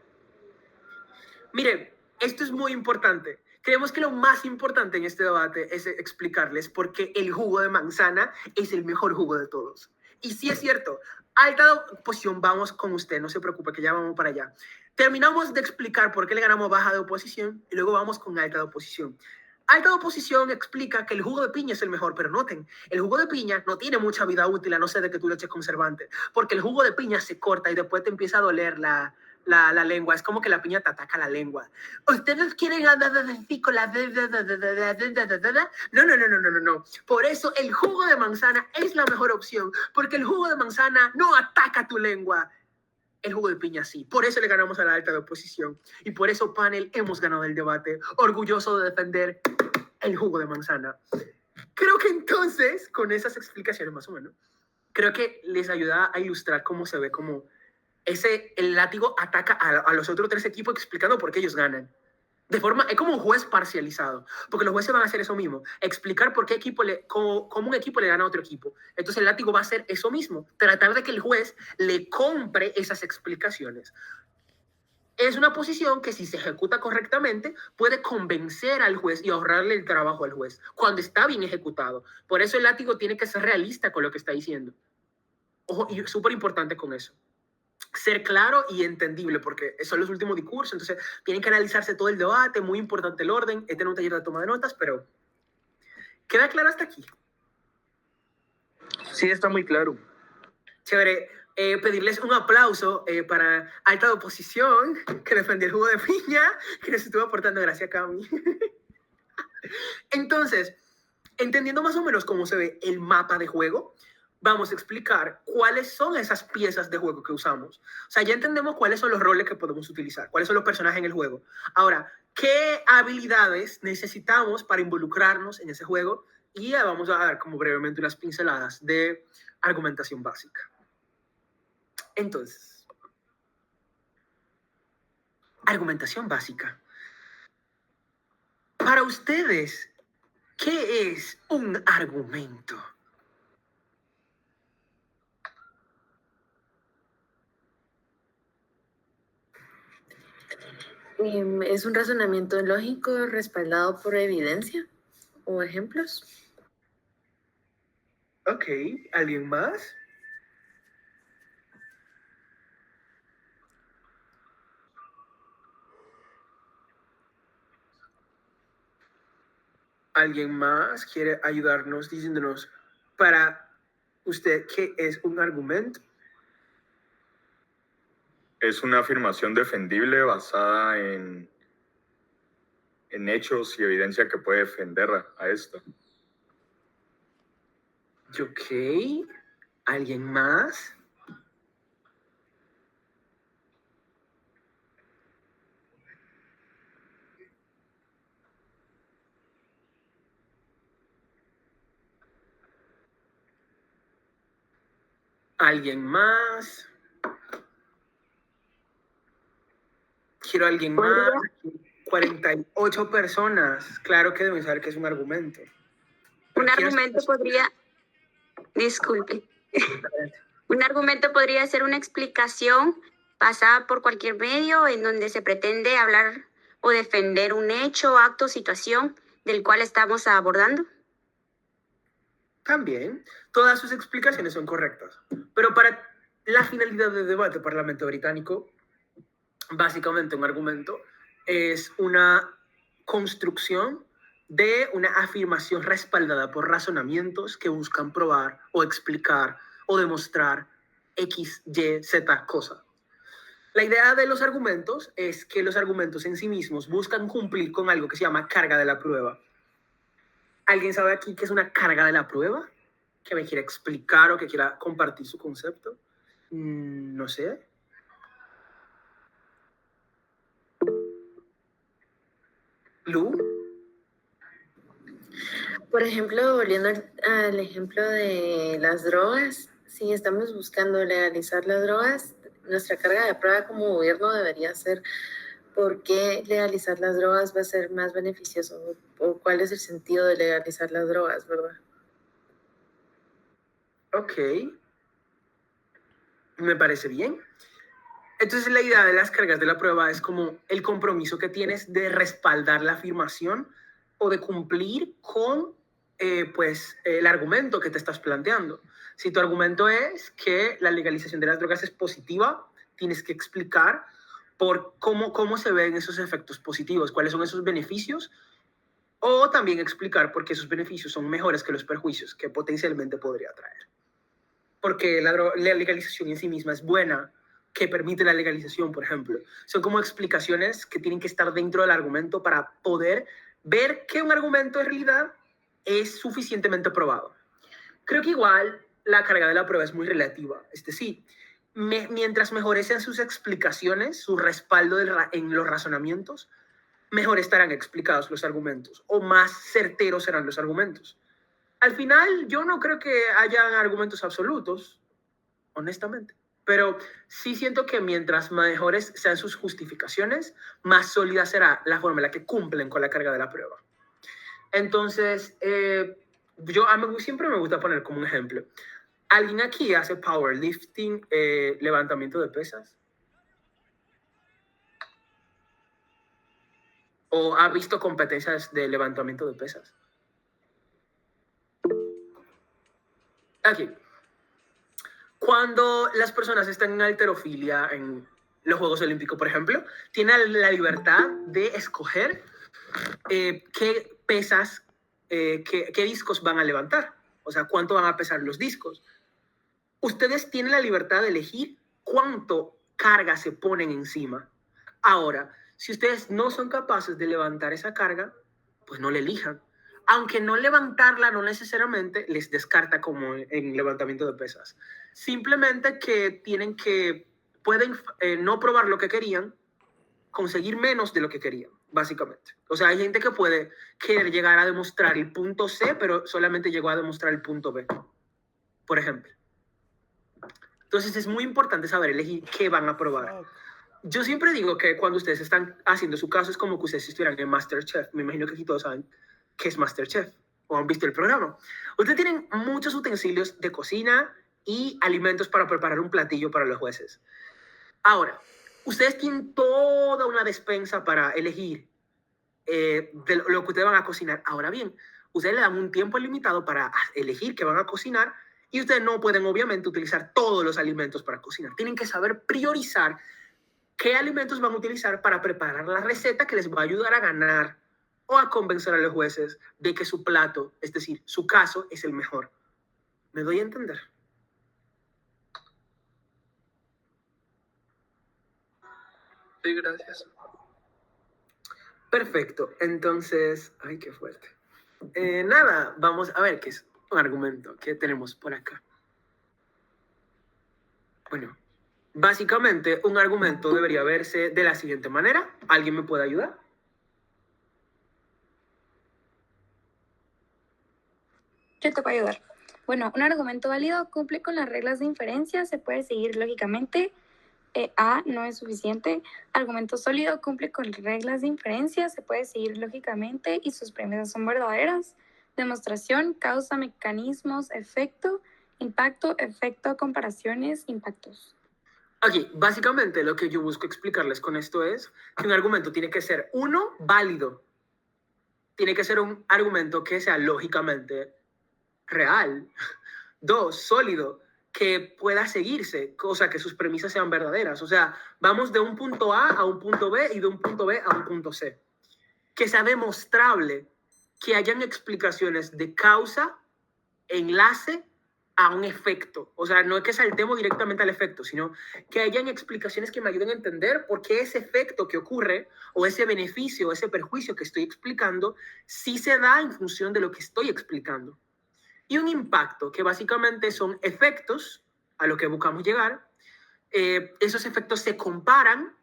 Miren, esto es muy importante. Creemos que lo más importante en este debate es explicarles por qué el jugo de manzana es el mejor jugo de todos. Y sí es cierto, alta de oposición, vamos con usted, no se preocupe que ya vamos para allá. Terminamos de explicar por qué le ganamos baja de oposición y luego vamos con alta de oposición. Alta de oposición explica que el jugo de piña es el mejor, pero noten, el jugo de piña no tiene mucha vida útil a no ser de que tú le eches conservante, porque el jugo de piña se corta y después te empieza a doler la lengua. Es como que la piña te ataca la lengua. ¿Ustedes quieren andar así con la... No. Por eso el jugo de manzana es la mejor opción, porque el jugo de manzana no ataca tu lengua. El jugo de piña sí. Por eso le ganamos a la alta de oposición. Y por eso, panel, hemos ganado el debate. Orgulloso de defender el jugo de manzana. Creo que entonces, con esas explicaciones más o menos, creo que les ayuda a ilustrar cómo se ve como el látigo ataca a los otros tres equipos explicando por qué ellos ganan. Es como un juez parcializado, porque los jueces van a hacer eso mismo, explicar por qué cómo un equipo le gana a otro equipo. Entonces el látigo va a hacer eso mismo, tratar de que el juez le compre esas explicaciones. Es una posición que, si se ejecuta correctamente, puede convencer al juez y ahorrarle el trabajo al juez, cuando está bien ejecutado. Por eso el látigo tiene que ser realista con lo que está diciendo. Ojo, y súper importante con eso. Ser claro y entendible, porque son los últimos discursos, entonces tienen que analizarse todo el debate, muy importante el orden. Este no es un taller de toma de notas, pero ¿queda claro hasta aquí? Sí, está muy claro. Chévere. Pedirles un aplauso para alta de oposición, que defendió el jugo de piña, que nos estuvo aportando, gracias Cami. Entonces, entendiendo más o menos cómo se ve el mapa de juego, vamos a explicar cuáles son esas piezas de juego que usamos. O sea, ya entendemos cuáles son los roles que podemos utilizar, cuáles son los personajes en el juego. Ahora, ¿qué habilidades necesitamos para involucrarnos en ese juego? Y ya vamos a dar como brevemente unas pinceladas de argumentación básica. Entonces, argumentación básica. Para ustedes, ¿qué es un argumento? Es un razonamiento lógico respaldado por evidencia o ejemplos. Ok, ¿alguien más? ¿Alguien más quiere ayudarnos diciéndonos para usted qué es un argumento? Es una afirmación defendible basada en hechos y evidencia que puede defender a esto. Ok. ¿Alguien más? ¿Alguien más? Quiero alguien más. 48 personas. Claro que deben saber que es un argumento. Un argumento podría, disculpe, un argumento podría ser una explicación pasada por cualquier medio en donde se pretende hablar o defender un hecho, acto, situación del cual estamos abordando. También, todas sus explicaciones son correctas. Pero para la finalidad del debate parlamento británico, básicamente un argumento es una construcción de una afirmación respaldada por razonamientos que buscan probar o explicar o demostrar X, Y, Z cosa. La idea de los argumentos es que los argumentos en sí mismos buscan cumplir con algo que se llama carga de la prueba. ¿Alguien sabe aquí qué es una carga de la prueba? ¿Que me quiera explicar o que quiera compartir su concepto? No sé. ¿Lu? Por ejemplo, volviendo al ejemplo de las drogas, si estamos buscando legalizar las drogas, nuestra carga de prueba como gobierno debería ser por qué legalizar las drogas va a ser más beneficioso o cuál es el sentido de legalizar las drogas, ¿verdad? Ok. Me parece bien. Entonces la idea de las cargas de la prueba es como el compromiso que tienes de respaldar la afirmación o de cumplir con el argumento que te estás planteando. Si tu argumento es que la legalización de las drogas es positiva, tienes que explicar por cómo se ven esos efectos positivos, cuáles son esos beneficios, o también explicar por qué esos beneficios son mejores que los perjuicios que potencialmente podría traer. Porque la legalización en sí misma es buena, que permite la legalización, por ejemplo. Son como explicaciones que tienen que estar dentro del argumento para poder ver que un argumento en realidad es suficientemente probado. Creo que igual la carga de la prueba es muy relativa. Sí, mientras mejores sean sus explicaciones, su respaldo en los razonamientos, mejor estarán explicados los argumentos o más certeros serán los argumentos. Al final, yo no creo que hayan argumentos absolutos, honestamente. Pero sí siento que mientras mejores sean sus justificaciones, más sólida será la forma en la que cumplen con la carga de la prueba. Entonces, a mí siempre me gusta poner como un ejemplo. ¿Alguien aquí hace powerlifting, levantamiento de pesas? ¿O ha visto competencias de levantamiento de pesas? Aquí. Cuando las personas están en halterofilia, en los Juegos Olímpicos, por ejemplo, tienen la libertad de escoger qué pesas, qué discos van a levantar. O sea, cuánto van a pesar los discos. Ustedes tienen la libertad de elegir cuánto carga se ponen encima. Ahora, si ustedes no son capaces de levantar esa carga, pues no la elijan. Aunque no levantarla no necesariamente les descarta como en levantamiento de pesas. Simplemente que pueden no probar lo que querían, conseguir menos de lo que querían, básicamente. O sea, hay gente que puede querer llegar a demostrar el punto C, pero solamente llegó a demostrar el punto B, por ejemplo. Entonces es muy importante saber elegir qué van a probar. Yo siempre digo que cuando ustedes están haciendo su caso es como que ustedes estuvieran en MasterChef. Me imagino que aquí todos saben qué es MasterChef o han visto el programa. Ustedes tienen muchos utensilios de cocina y alimentos para preparar un platillo para los jueces. Ahora, ustedes tienen toda una despensa para elegir de lo que ustedes van a cocinar. Ahora bien, ustedes le dan un tiempo limitado para elegir qué van a cocinar y ustedes no pueden obviamente utilizar todos los alimentos para cocinar. Tienen que saber priorizar qué alimentos van a utilizar para preparar la receta que les va a ayudar a ganar o a convencer a los jueces de que su plato, es decir, su caso, es el mejor. ¿Me doy a entender? Sí, gracias. Perfecto. Entonces, ay, qué fuerte. Nada, vamos a ver qué es un argumento que tenemos por acá. Bueno, básicamente un argumento debería verse de la siguiente manera. ¿Alguien me puede ayudar? Yo te puedo ayudar. Bueno, un argumento válido cumple con las reglas de inferencia, se puede seguir lógicamente. A no es suficiente. Argumento sólido cumple con reglas de inferencia, se puede seguir lógicamente y sus premisas son verdaderas. Demostración, causa, mecanismos, efecto, impacto, efecto, comparaciones, impactos. Aquí, básicamente lo que yo busco explicarles con esto es que un argumento tiene que ser, uno, válido. Tiene que ser un argumento que sea lógicamente real. Dos, sólido, que pueda seguirse, o sea, que sus premisas sean verdaderas. O sea, vamos de un punto A un punto B y de un punto B a un punto C. Que sea demostrable, que hayan explicaciones de causa, enlace a un efecto. O sea, no es que saltemos directamente al efecto, sino que hayan explicaciones que me ayuden a entender por qué ese efecto que ocurre, o ese beneficio, o ese perjuicio que estoy explicando, sí se da en función de lo que estoy explicando. Y un impacto, que básicamente son efectos a lo que buscamos llegar. Esos efectos se comparan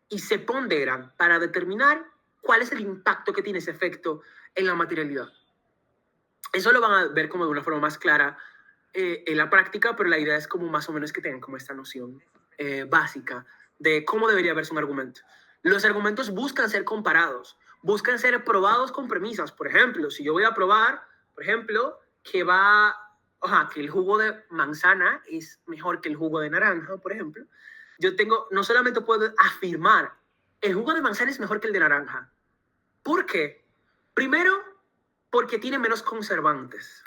y se ponderan para determinar cuál es el impacto que tiene ese efecto en la materialidad. Eso lo van a ver como de una forma más clara en la práctica, pero la idea es como más o menos que tengan como esta noción básica de cómo debería verse un argumento. Los argumentos buscan ser comparados, buscan ser probados con premisas. Por ejemplo, si yo voy a probar, por ejemplo, que el jugo de manzana es mejor que el jugo de naranja, por ejemplo, no solamente puedo afirmar, el jugo de manzana es mejor que el de naranja. ¿Por qué? Primero, porque tiene menos conservantes.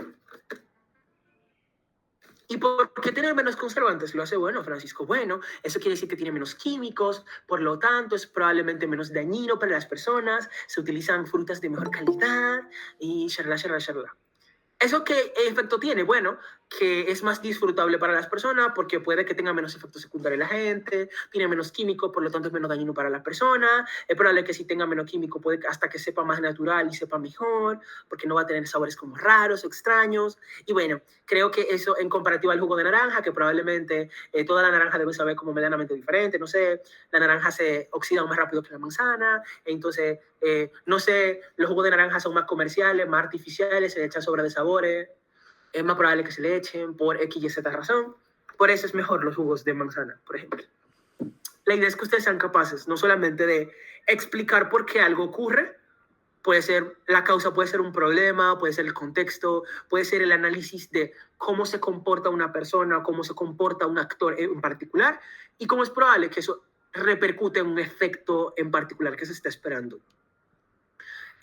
¿Y por qué tiene menos conservantes? Lo hace bueno, Francisco. Bueno, eso quiere decir que tiene menos químicos, por lo tanto es probablemente menos dañino para las personas, se utilizan frutas de mejor calidad y sharla. ¿Eso qué efecto tiene? Bueno, que es más disfrutable para las personas porque puede que tenga menos efectos secundarios en la gente, tiene menos químico, por lo tanto es menos dañino para la persona. Es probable que si tenga menos químico puede hasta que sepa más natural y sepa mejor, porque no va a tener sabores como raros o extraños. Y bueno, creo que eso en comparativa al jugo de naranja, que probablemente toda la naranja debe saber como medianamente diferente, no sé, la naranja se oxida más rápido que la manzana, entonces, no sé, los jugos de naranja son más comerciales, más artificiales, se le echan sobra de sabores, es más probable que se le echen por X y Z razón. Por eso es mejor los jugos de manzana, por ejemplo. La idea es que ustedes sean capaces no solamente de explicar por qué algo ocurre, puede ser la causa, puede ser un problema, puede ser el contexto, puede ser el análisis de cómo se comporta una persona, cómo se comporta un actor en particular, y cómo es probable que eso repercute en un efecto en particular que se está esperando.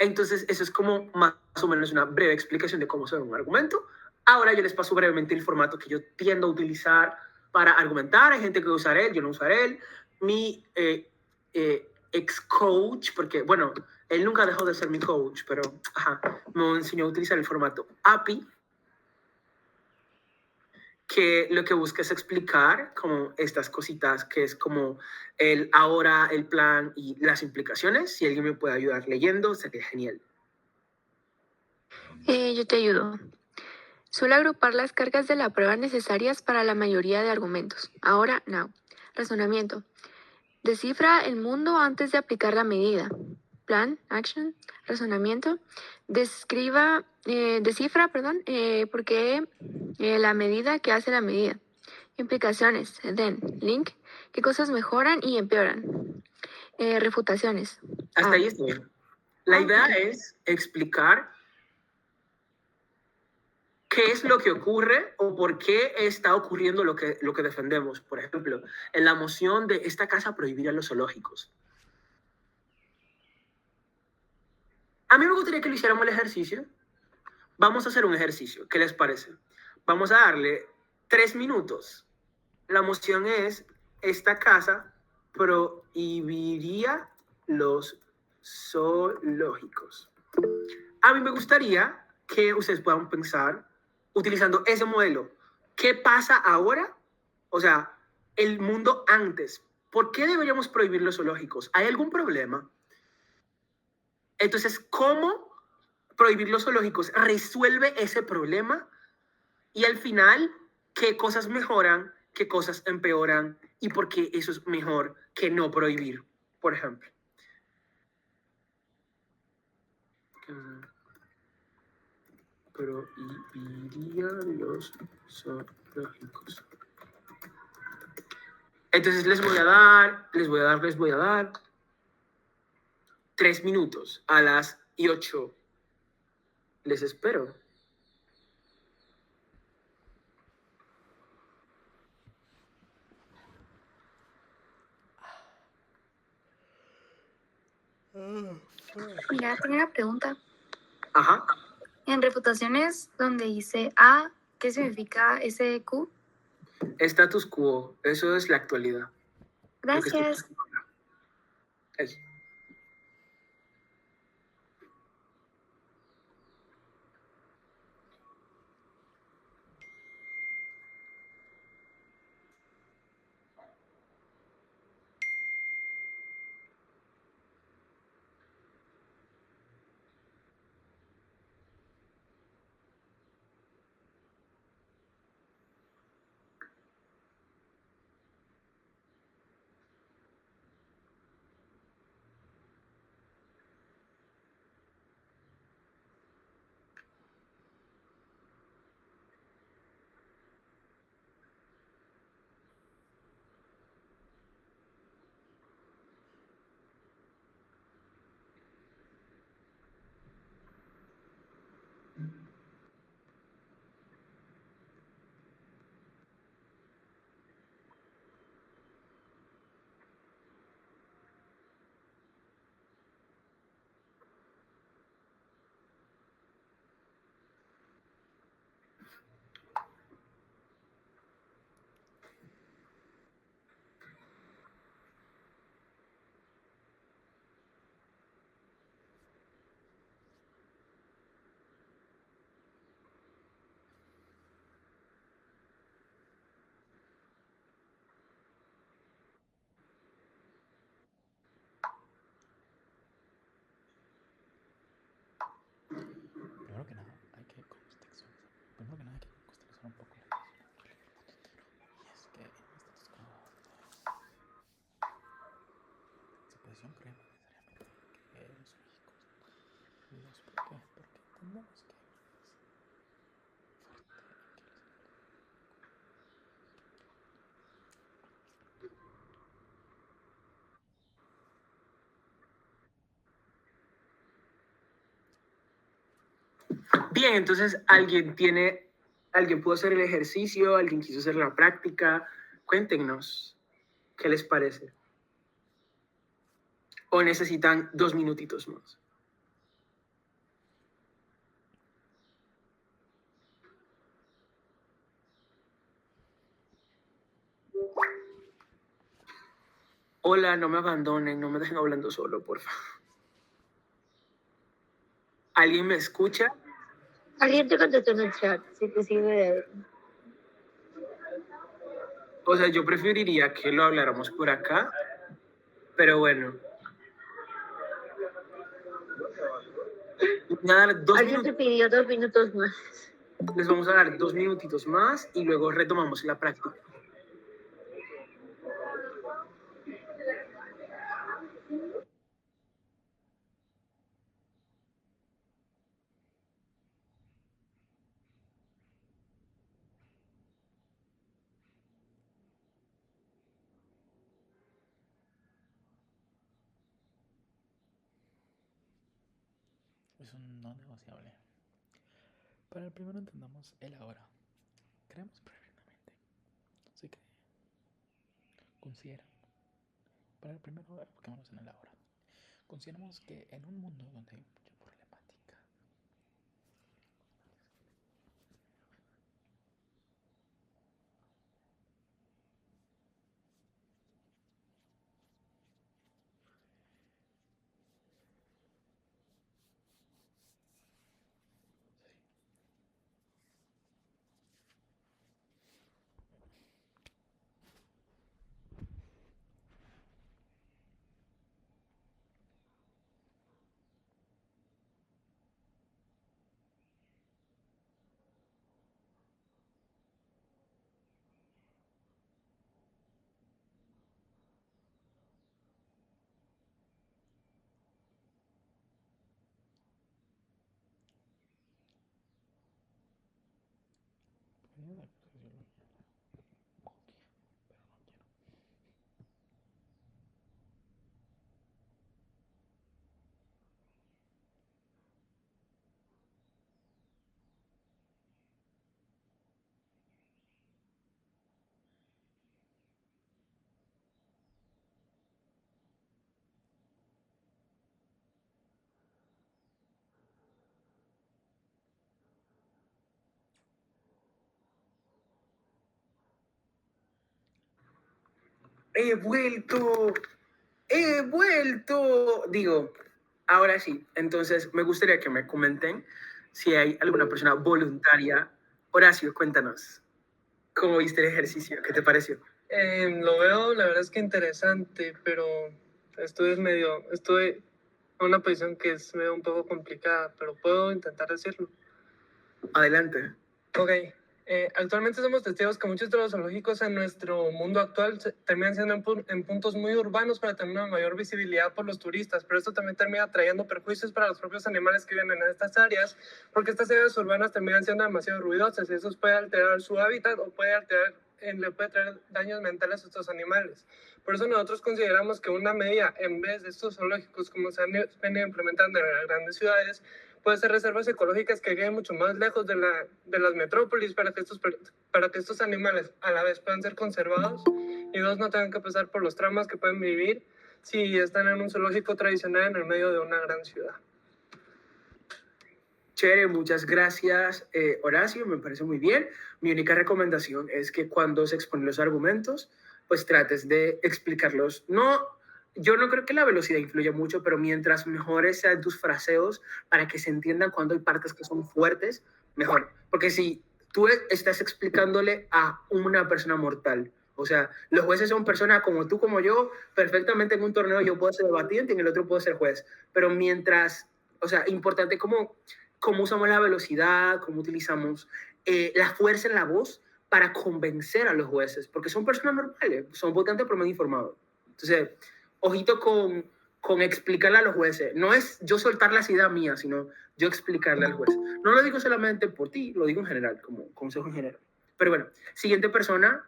Entonces, eso es como más o menos una breve explicación de cómo se ve un argumento. Ahora yo les paso brevemente el formato que yo tiendo a utilizar para argumentar. Hay gente que usa él, yo no usaré él. Mi ex-coach, porque, bueno, él nunca dejó de ser mi coach, pero me enseñó a utilizar el formato API, que lo que busca es explicar como estas cositas, que es como el ahora, el plan y las implicaciones. Si alguien me puede ayudar leyendo, sería genial. Yo te ayudo. Suele agrupar las cargas de la prueba necesarias para la mayoría de argumentos. Ahora, now. Razonamiento. Descifra el mundo antes de aplicar la medida. Plan, action, razonamiento. Descifra, por qué la medida que hace la medida. Implicaciones, then, link, qué cosas mejoran y empeoran. Refutaciones. Hasta ahí estoy bien. La idea es explicar qué es lo que ocurre o por qué está ocurriendo lo que defendemos. Por ejemplo, en la moción de esta casa prohibir a los zoológicos. A mí me gustaría que lo hiciéramos el ejercicio. Vamos a hacer un ejercicio. ¿Qué les parece? Vamos a darle 3 minutos. La moción es, esta casa prohibiría los zoológicos. A mí me gustaría que ustedes puedan pensar, utilizando ese modelo, ¿qué pasa ahora? O sea, el mundo antes. ¿Por qué deberíamos prohibir los zoológicos? ¿Hay algún problema? Entonces, ¿cómo prohibir los zoológicos resuelve ese problema? Y al final, ¿qué cosas mejoran? ¿Qué cosas empeoran? ¿Y por qué eso es mejor que no prohibir, por ejemplo? Prohibiría los zoológicos. Entonces les voy a dar 3 minutos a las 8. Les espero. Mira, tengo una pregunta. Ajá. En reputaciones donde dice A, ¿qué significa SQ? Status quo. Eso es la actualidad. Lo que está Gracias. pasando ahora. Eso. Primero que nada, hay que contextualizar. Primero que nada, hay que contextualizar un poco la situación. Y es que en status quo se posición cree necesariamente que los zoológicos. ¿Por qué? Porque entendemos que hay una fuerte en que Bien, entonces alguien pudo hacer el ejercicio, alguien quiso hacer la práctica. Cuéntenos, ¿qué les parece? ¿O necesitan 2 minutitos más? Hola, no me abandonen, no me dejen hablando solo, por favor. ¿Alguien me escucha? Alguien te contestó en el chat, si te sirve. O sea, yo preferiría que lo habláramos por acá, pero bueno. Voy a dar 2 Alguien te minutos. pidió 2 minutos más. Les vamos a dar 2 minutitos más y luego retomamos la práctica. es un no negociable. Para el primero entendamos el ahora. Queremos prohibir la mente. Así que consideran. Para el primero, enfoquémonos en el ahora. Consideramos que en un mundo donde hay mucha problemática, ¡He vuelto! ¡He vuelto! Digo, ahora sí. Entonces, me gustaría que me comenten si hay alguna persona voluntaria. Horacio, cuéntanos. ¿Cómo viste el ejercicio? ¿Qué te pareció? Lo veo, la verdad es que interesante, pero estoy en una posición que es medio un poco complicada, pero puedo intentar decirlo. Adelante. Ok. Actualmente somos testigos que muchos de los zoológicos en nuestro mundo actual terminan siendo en puntos muy urbanos para tener una mayor visibilidad por los turistas, pero esto también termina trayendo perjuicios para los propios animales que viven en estas áreas, porque estas áreas urbanas terminan siendo demasiado ruidosas y eso puede alterar su hábitat o le puede traer daños mentales a estos animales. Por eso nosotros consideramos que una medida, en vez de estos zoológicos como se han venido implementando en las grandes ciudades, puede ser reservas ecológicas que queden mucho más lejos de las metrópolis para que estos animales a la vez puedan ser conservados y dos, no tengan que pasar por los traumas que pueden vivir si están en un zoológico tradicional en el medio de una gran ciudad. Chévere, muchas gracias, Horacio, me parece muy bien. Mi única recomendación es que cuando se exponen los argumentos, pues trates de explicarlos. Yo no creo que la velocidad influya mucho, pero mientras mejores sean tus fraseos para que se entiendan cuando hay partes que son fuertes, mejor. Porque si tú estás explicándole a una persona mortal, o sea, los jueces son personas como tú, como yo, perfectamente en un torneo yo puedo ser debatiente y en el otro puedo ser juez, pero mientras, o sea, importante cómo usamos la velocidad, cómo utilizamos la fuerza en la voz para convencer a los jueces, porque son personas normales, son votantes por medio informado. Entonces, ojito con explicarle a los jueces. No es yo soltar las ideas mías, sino yo explicarle al juez. No lo digo solamente por ti, lo digo en general, como consejo en general. Pero bueno, siguiente persona.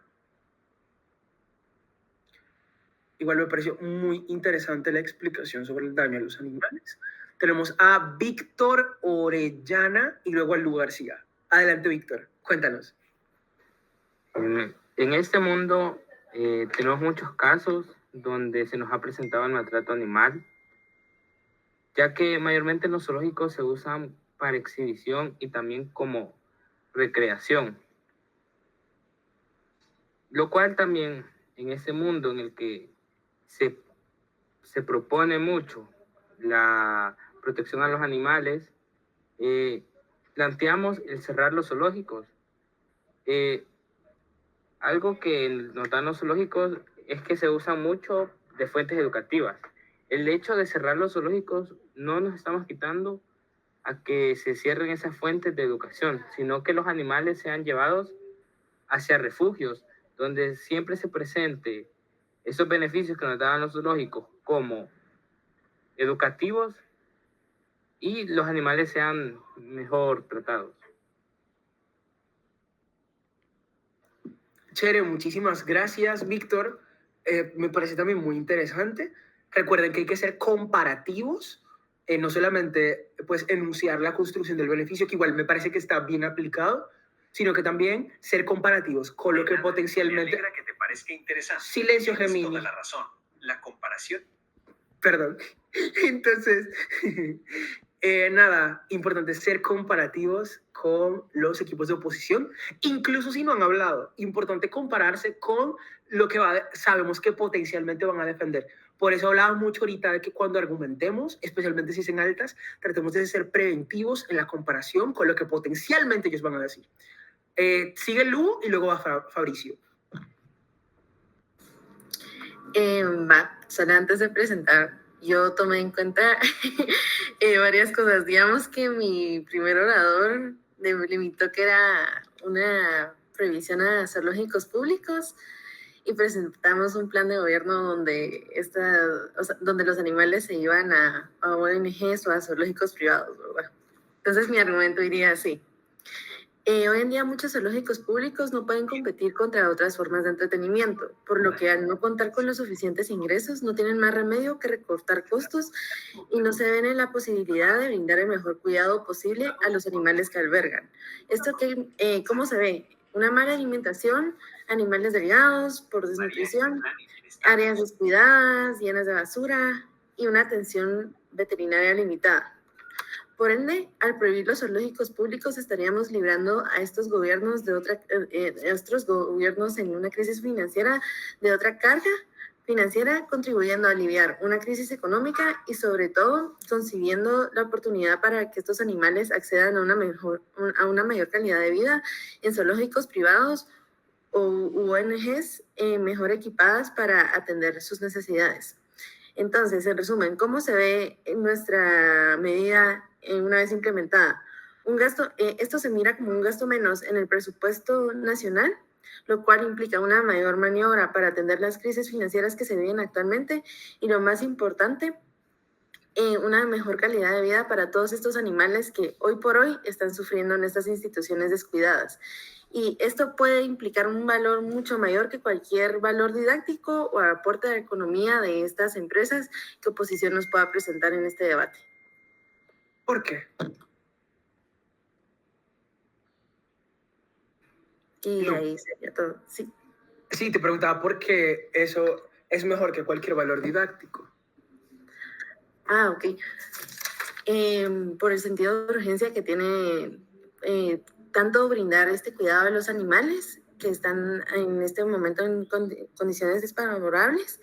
Igual me pareció muy interesante la explicación sobre el daño a los animales. Tenemos a Víctor Orellana y luego a Lu García. Adelante, Víctor, cuéntanos. En este mundo tenemos muchos casos donde se nos ha presentado el maltrato animal, ya que mayormente en los zoológicos se usan para exhibición y también como recreación. Lo cual también en ese mundo en el que se propone mucho la protección a los animales, planteamos el cerrar los zoológicos. Algo que notan los zoológicos es que se usan mucho de fuentes educativas. El hecho de cerrar los zoológicos no nos estamos quitando a que se cierren esas fuentes de educación, sino que los animales sean llevados hacia refugios, donde siempre se presente esos beneficios que nos daban los zoológicos como educativos y los animales sean mejor tratados. Chévere, muchísimas gracias, Víctor. Me parece también muy interesante. Recuerden que hay que ser comparativos, no solamente pues, enunciar la construcción del beneficio, que igual me parece que está bien aplicado, sino que también ser comparativos con lo que potencialmente... Me alegra que te parezca interesante. Silencio, Tienes Gemini. toda la razón. La comparación. Perdón. Entonces, nada, importante ser comparativos con los equipos de oposición, incluso si no han hablado. Importante compararse con lo que sabemos que potencialmente van a defender. Por eso hablaba mucho ahorita de que cuando argumentemos, especialmente si es en altas, tratemos de ser preventivos en la comparación con lo que potencialmente ellos van a decir. Sigue Lu y luego va Fabricio. Solo antes de presentar, yo tomé en cuenta varias cosas. Digamos que mi primer orador limitó que era una prohibición a zoológicos públicos y presentamos un plan de gobierno donde, donde los animales se iban a ONGs o a zoológicos privados, ¿verdad? Entonces mi argumento iría así. Hoy en día muchos zoológicos públicos no pueden competir contra otras formas de entretenimiento, por lo que al no contar con los suficientes ingresos no tienen más remedio que recortar costos y no se ven en la posibilidad de brindar el mejor cuidado posible a los animales que albergan. Esto ¿cómo se ve? Una mala alimentación, animales delgados por desnutrición, áreas descuidadas, llenas de basura y una atención veterinaria limitada. Por ende, al prohibir los zoológicos públicos estaríamos librando a estos gobiernos en una crisis financiera de otra carga financiera, contribuyendo a aliviar una crisis económica y sobre todo concibiendo la oportunidad para que estos animales accedan a una mayor calidad de vida en zoológicos privados o ONGs mejor equipadas para atender sus necesidades. Entonces, en resumen, ¿cómo se ve nuestra medida una vez implementada? Esto se mira como un gasto menos en el presupuesto nacional, lo cual implica una mayor maniobra para atender las crisis financieras que se viven actualmente y, lo más importante, una mejor calidad de vida para todos estos animales que hoy por hoy están sufriendo en estas instituciones descuidadas. Y esto puede implicar un valor mucho mayor que cualquier valor didáctico o aporte a la economía de estas empresas que oposición nos pueda presentar en este debate. ¿Por qué? Y ahí sería todo, sí. Sí, te preguntaba por qué eso es mejor que cualquier valor didáctico. Ah, ok. Por el sentido de urgencia que tiene tanto brindar este cuidado a los animales que están en este momento en condiciones desfavorables,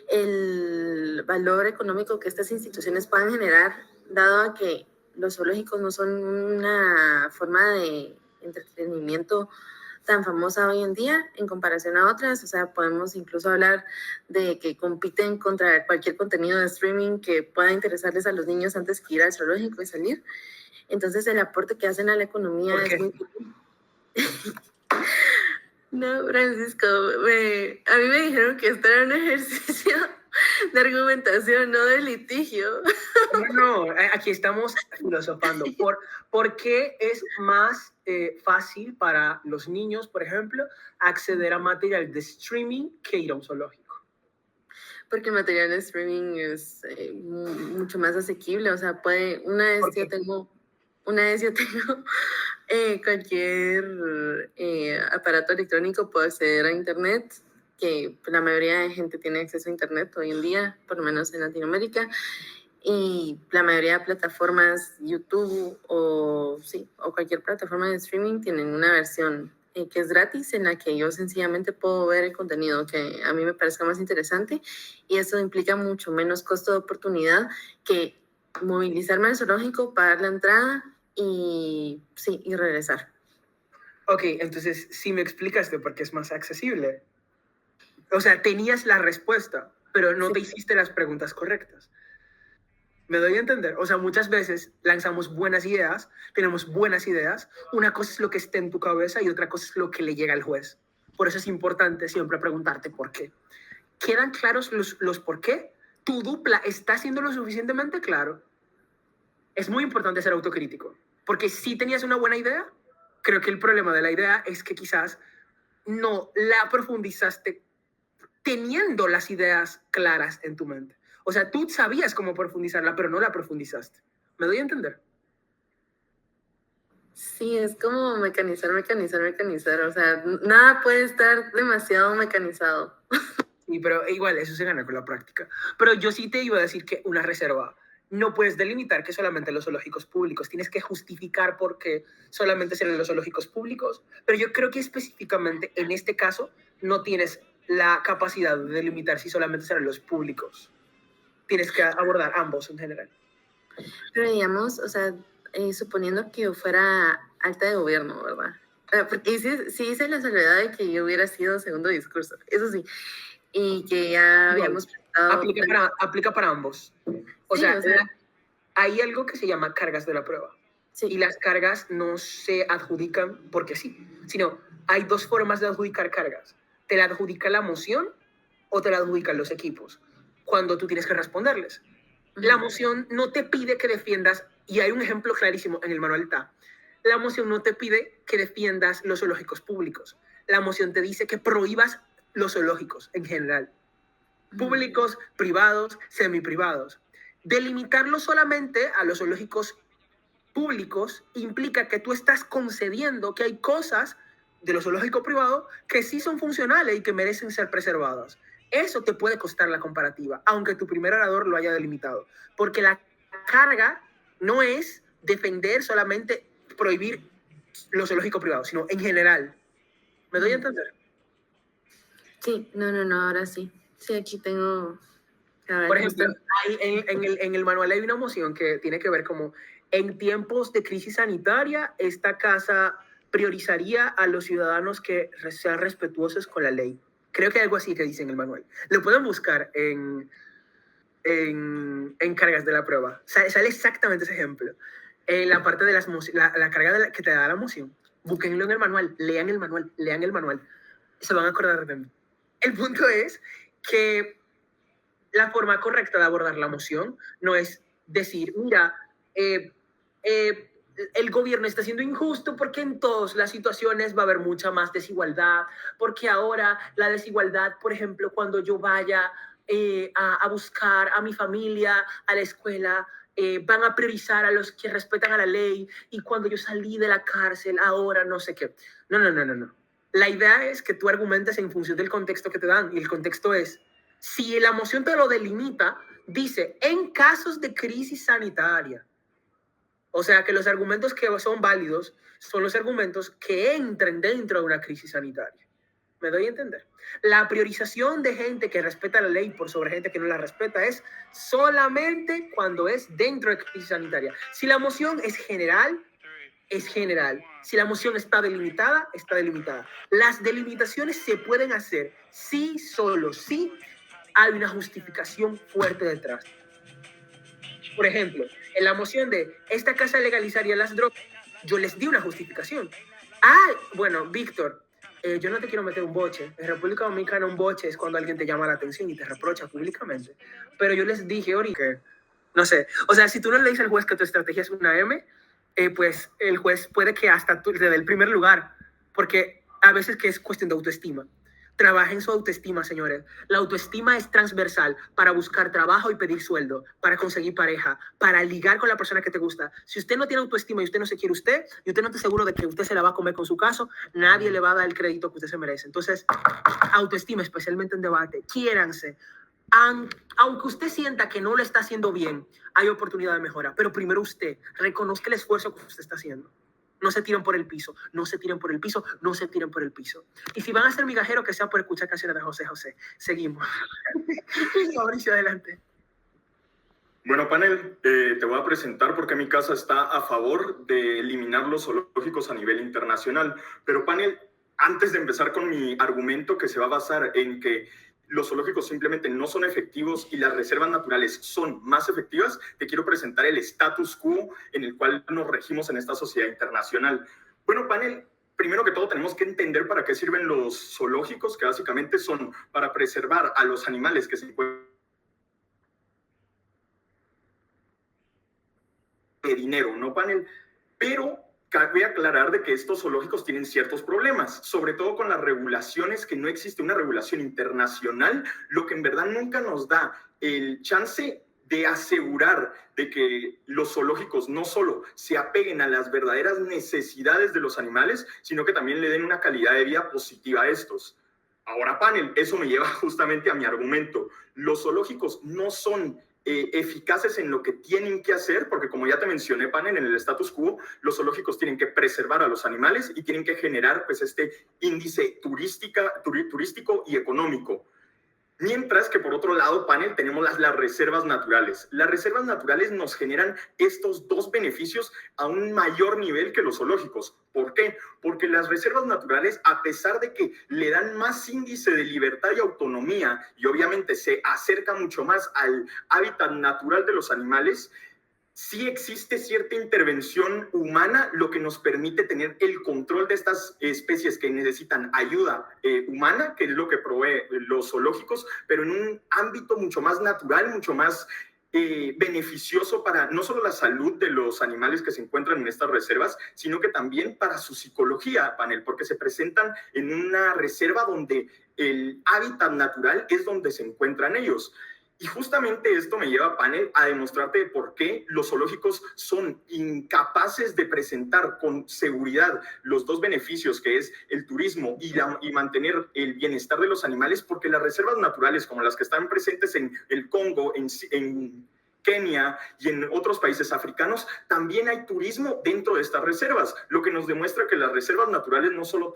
el valor económico que estas instituciones puedan generar, dado a que los zoológicos no son una forma de entretenimiento tan famosa hoy en día en comparación a otras. O sea, podemos incluso hablar de que compiten contra cualquier contenido de streaming que pueda interesarles a los niños antes que ir al zoológico y salir. Entonces, el aporte que hacen a la economía es muy... No, Francisco, a mí me dijeron que esto era un ejercicio de argumentación, no de litigio. No, aquí estamos filosofando. ¿Por qué es más fácil para los niños, por ejemplo, acceder a material de streaming que ir a un zoológico? Porque el material de streaming es mucho más asequible. O sea, una vez yo tengo cualquier aparato electrónico, puedo acceder a internet, que la mayoría de gente tiene acceso a internet hoy en día, por lo menos en Latinoamérica, y la mayoría de plataformas, YouTube o cualquier plataforma de streaming, tienen una versión que es gratis, en la que yo sencillamente puedo ver el contenido que a mí me parezca más interesante, y eso implica mucho menos costo de oportunidad que movilizarme al zoológico, pagar la entrada y regresar. Ok, entonces sí me explicaste por qué es más accesible. O sea, tenías la respuesta, pero no te hiciste las preguntas correctas. ¿Me doy a entender? O sea, muchas veces lanzamos buenas ideas, tenemos buenas ideas. Una cosa es lo que esté en tu cabeza y otra cosa es lo que le llega al juez. Por eso es importante siempre preguntarte por qué. ¿Quedan claros los por qué? ¿Tu dupla está siendo lo suficientemente claro? Es muy importante ser autocrítico, porque si tenías una buena idea, creo que el problema de la idea es que quizás no la profundizaste teniendo las ideas claras en tu mente. O sea, tú sabías cómo profundizarla, pero no la profundizaste. ¿Me doy a entender? Sí, es como mecanizar. O sea, nada puede estar demasiado mecanizado. Sí, pero igual eso se gana con la práctica. Pero yo sí te iba a decir que una reserva no puedes delimitar que solamente los zoológicos públicos. Tienes que justificar por qué solamente serán los zoológicos públicos. Pero yo creo que específicamente en este caso no tienes la capacidad de delimitar si solamente serán los públicos. Tienes que abordar ambos en general. Pero digamos, o sea, suponiendo que yo fuera alta de gobierno, ¿verdad? Porque sí hice la salvedad de que yo hubiera sido segundo discurso, eso sí, y que ya habíamos presentado... Aplica para ambos. O sea, hay algo que se llama cargas de la prueba. Sí. Y las cargas no se adjudican porque sí, sino hay dos formas de adjudicar cargas. Te la adjudica la moción o te la adjudican los equipos cuando tú tienes que responderles. La moción no te pide que defiendas, y hay un ejemplo clarísimo en el manual TAP, la moción no te pide que defiendas los zoológicos públicos. La moción te dice que prohíbas los zoológicos en general. Públicos, privados, semiprivados. Delimitarlo solamente a los zoológicos públicos implica que tú estás concediendo que hay cosas de los zoológicos privados que sí son funcionales y que merecen ser preservadas. Eso te puede costar la comparativa, aunque tu primer orador lo haya delimitado. Porque la carga no es defender solamente prohibir los zoológicos privados, sino en general. ¿Me doy a entender? Sí, no, ahora sí. Sí, aquí tengo... A ver, Por ejemplo, en el manual hay una moción que tiene que ver como en tiempos de crisis sanitaria, esta casa priorizaría a los ciudadanos que sean respetuosos con la ley. Creo que hay algo así que dice en el manual. Lo pueden buscar en cargas de la prueba. Sale exactamente ese ejemplo. En la parte de la carga que te da la moción. Búsquenlo en el manual, lean el manual. Se van a acordar de mí. El punto es que la forma correcta de abordar la moción no es decir, mira, el gobierno está siendo injusto porque en todas las situaciones va a haber mucha más desigualdad, porque ahora la desigualdad, por ejemplo, cuando yo vaya a buscar a mi familia a la escuela, van a priorizar a los que respetan a la ley, y cuando yo salí de la cárcel, ahora no sé qué. No. La idea es que tú argumentes en función del contexto que te dan, y el contexto es, si la moción te lo delimita, dice, en casos de crisis sanitaria. O sea, que los argumentos que son válidos son los argumentos que entren dentro de una crisis sanitaria. ¿Me doy a entender? La priorización de gente que respeta la ley por sobre gente que no la respeta es solamente cuando es dentro de crisis sanitaria. Si la moción es general, es general. Si la moción está delimitada, está delimitada. Las delimitaciones se pueden hacer sí, solo sí hay una justificación fuerte detrás. Por ejemplo, en la moción de esta casa legalizaría las drogas, yo les di una justificación. Bueno, Víctor, yo no te quiero meter un boche. En República Dominicana un boche es cuando alguien te llama la atención y te reprocha públicamente. Pero yo les dije ahorita que, no sé, o sea, si tú no le dices al juez que tu estrategia es una M, pues el juez puede que hasta tú le dé el primer lugar, porque a veces que es cuestión de autoestima. Trabajen su autoestima, señores. La autoestima es transversal para buscar trabajo y pedir sueldo, para conseguir pareja, para ligar con la persona que te gusta. Si usted no tiene autoestima y usted no se quiere usted, y usted no está seguro de que usted se la va a comer con su caso, nadie le va a dar el crédito que usted se merece. Entonces, autoestima, especialmente en debate, quiéranse. Aunque usted sienta que no lo está haciendo bien, hay oportunidad de mejora. Pero primero usted reconozca el esfuerzo que usted está haciendo. No se tiren por el piso, no se tiren por el piso, no se tiren por el piso. Y si van a ser migajero, que sea por escuchar canciones de José José. Seguimos. Mauricio, adelante. Bueno, panel, te voy a presentar por qué mi casa está a favor de eliminar los zoológicos a nivel internacional. Pero, panel, antes de empezar con mi argumento, que se va a basar en que los zoológicos simplemente no son efectivos y las reservas naturales son más efectivas, te quiero presentar el status quo en el cual nos regimos en esta sociedad internacional. Bueno, panel, primero que todo tenemos que entender para qué sirven los zoológicos, que básicamente son para preservar a los animales que se encuentran de dinero, ¿no, panel? Pero cabe aclarar de que estos zoológicos tienen ciertos problemas, sobre todo con las regulaciones, que no existe una regulación internacional, lo que en verdad nunca nos da el chance de asegurar de que los zoológicos no solo se apeguen a las verdaderas necesidades de los animales, sino que también le den una calidad de vida positiva a estos. Ahora, panel, eso me lleva justamente a mi argumento. Los zoológicos no son eficaces en lo que tienen que hacer, porque como ya te mencioné, panel, en el status quo, los zoológicos tienen que preservar a los animales y tienen que generar pues este índice turístico y económico. Mientras que por otro lado, panel, tenemos las reservas naturales. Las reservas naturales nos generan estos dos beneficios a un mayor nivel que los zoológicos. ¿Por qué? Porque las reservas naturales, a pesar de que le dan más índice de libertad y autonomía, y obviamente se acerca mucho más al hábitat natural de los animales, sí existe cierta intervención humana, lo que nos permite tener el control de estas especies que necesitan ayuda humana, que es lo que provee los zoológicos, pero en un ámbito mucho más natural, mucho más beneficioso para no solo la salud de los animales que se encuentran en estas reservas, sino que también para su psicología, panel, porque se presentan en una reserva donde el hábitat natural es donde se encuentran ellos. Y justamente esto me lleva, panel, a demostrarte por qué los zoológicos son incapaces de presentar con seguridad los dos beneficios, que es el turismo y mantener el bienestar de los animales, porque las reservas naturales, como las que están presentes en el Congo, en Kenia y en otros países africanos, también hay turismo dentro de estas reservas, lo que nos demuestra que las reservas naturales no solo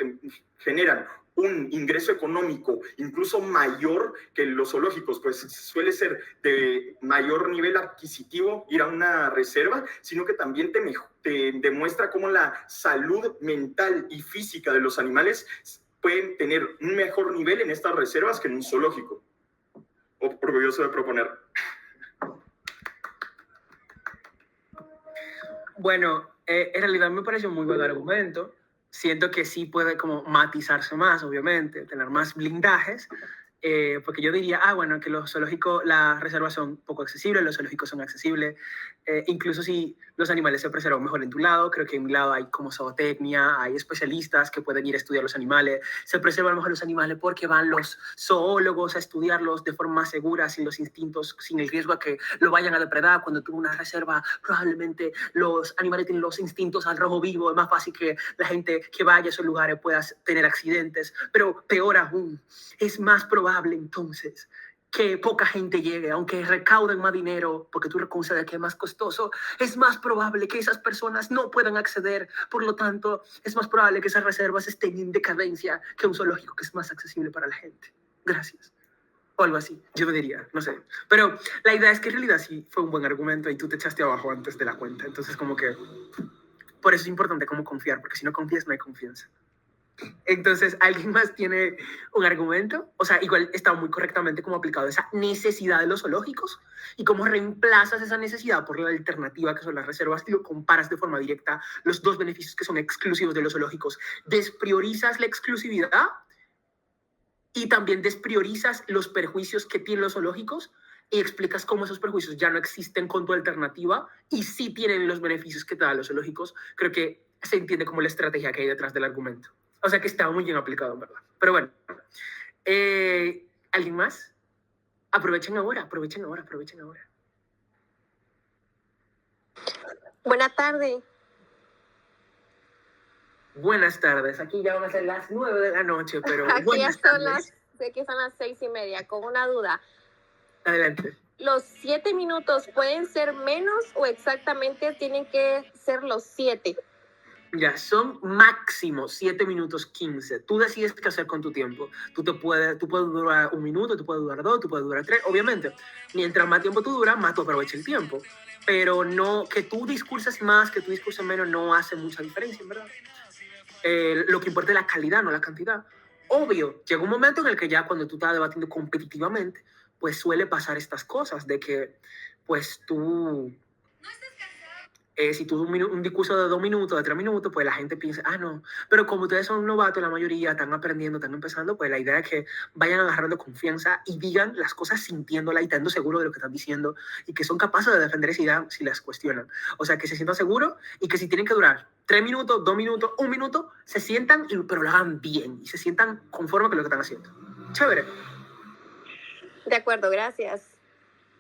generan un ingreso económico incluso mayor que los zoológicos, pues suele ser de mayor nivel adquisitivo ir a una reserva, sino que también te demuestra cómo la salud mental y física de los animales pueden tener un mejor nivel en estas reservas que en un zoológico. Orgulloso de proponer. Bueno, en realidad me pareció un muy buen argumento. Siento que sí puede como matizarse más, obviamente, tener más blindajes, porque yo diría, bueno, que los zoológicos, las reservas son poco accesibles, los zoológicos son accesibles, incluso si los animales se preservan mejor en tu lado, creo que en mi lado hay como zootecnia, hay especialistas que pueden ir a estudiar los animales, se preservan mejor los animales porque van los zoólogos a estudiarlos de forma más segura, sin los instintos, sin el riesgo a que lo vayan a depredar. Cuando tú una reserva, probablemente los animales tienen los instintos al rojo vivo, es más fácil que la gente que vaya a esos lugares pueda tener accidentes, pero peor aún, es más probable entonces que poca gente llegue, aunque recauden más dinero, porque tú reconoces que es más costoso, es más probable que esas personas no puedan acceder, por lo tanto, es más probable que esas reservas estén en decadencia que un zoológico que es más accesible para la gente. Gracias. O algo así, yo diría, no sé. Pero la idea es que en realidad sí fue un buen argumento y tú te echaste abajo antes de la cuenta, entonces como que por eso es importante como confiar, porque si no confías no hay confianza. Entonces, ¿alguien más tiene un argumento? O sea, igual está muy correctamente como aplicado esa necesidad de los zoológicos y cómo reemplazas esa necesidad por la alternativa que son las reservas y lo comparas de forma directa los dos beneficios que son exclusivos de los zoológicos. Despriorizas la exclusividad y también despriorizas los perjuicios que tienen los zoológicos y explicas cómo esos perjuicios ya no existen con tu alternativa y sí tienen los beneficios que te dan los zoológicos. Creo que se entiende como la estrategia que hay detrás del argumento. O sea que está muy bien aplicado, en verdad. Pero bueno, ¿alguien más? Aprovechen ahora. Buenas tardes. Buenas tardes. Aquí ya van a ser las 9 de la noche, pero Aquí ya sé que son las 6:30, con una duda. Adelante. ¿Los 7 minutos pueden ser menos o exactamente tienen que ser los 7? Ya, son máximo 7 minutos 15. Tú decides qué hacer con tu tiempo. Tú puedes durar 1 minuto, tú puedes durar 2, tú puedes durar 3. Obviamente, mientras más tiempo tú duras, más tú aprovechas el tiempo. Pero no, que tú discurses más, que tú discurses menos, no hace mucha diferencia, en verdad. Lo que importa es la calidad, no la cantidad. Obvio, llega un momento en el que ya cuando tú estás debatiendo competitivamente, pues suele pasar estas cosas de que, pues tú... si tú un discurso de 2 minutos, de 3 minutos, pues la gente piensa, no, pero como ustedes son novatos, la mayoría están aprendiendo, están empezando, pues la idea es que vayan agarrando confianza y digan las cosas sintiéndola y estando seguro de lo que están diciendo y que son capaces de defender esa idea si las cuestionan. O sea, que se sientan seguros y que si tienen que durar 3 minutos, 2 minutos, 1 minuto, se sientan, pero lo hagan bien y se sientan conforme con lo que están haciendo. Chévere. De acuerdo, gracias.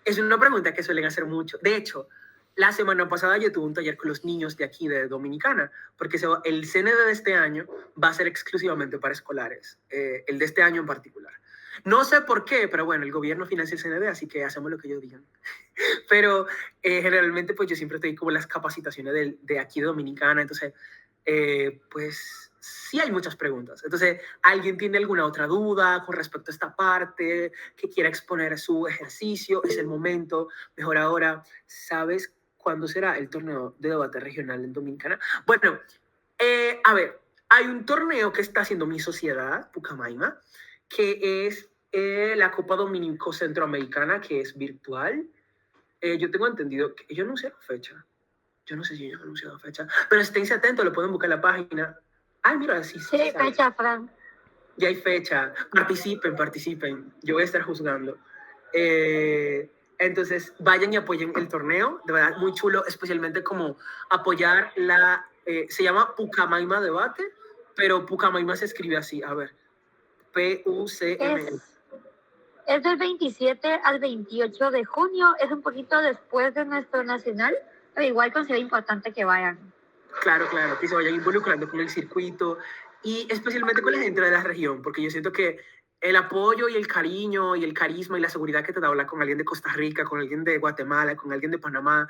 Es una pregunta que suelen hacer mucho. De hecho, la semana pasada yo tuve un taller con los niños de aquí de Dominicana, porque el CND de este año va a ser exclusivamente para escolares, el de este año en particular. No sé por qué, pero bueno, el gobierno financia el CND, así que hacemos lo que ellos digan. Pero generalmente pues yo siempre estoy como en las capacitaciones de aquí de Dominicana, entonces pues sí hay muchas preguntas. Entonces, ¿alguien tiene alguna otra duda con respecto a esta parte? Que quiera exponer su ejercicio, es el momento, mejor ahora. ¿Sabes cuándo será el torneo de debate regional en Dominicana? Bueno, a ver, hay un torneo que está haciendo mi sociedad, Pucamaima, que es la Copa Dominico Centroamericana, que es virtual. Yo tengo entendido que ellos anunciaron fecha. Yo no sé si ellos anunciaron fecha, pero esténse atentos, lo pueden buscar en la página. Ay, mira, sí. Sí, fecha, Fran. Ya hay fecha. Participen. Yo voy a estar juzgando. Entonces, vayan y apoyen el torneo. De verdad, muy chulo, especialmente como apoyar se llama Pucamaima Debate, pero Pucamaima se escribe así. A ver, P-U-C-M. Es del 27 al 28 de junio. Es un poquito después de nuestro nacional, pero igual considero importante que vayan. Claro, que se vayan involucrando con el circuito y especialmente con la gente de la región, porque yo siento que el apoyo y el cariño y el carisma y la seguridad que te da hablar con alguien de Costa Rica, con alguien de Guatemala, con alguien de Panamá,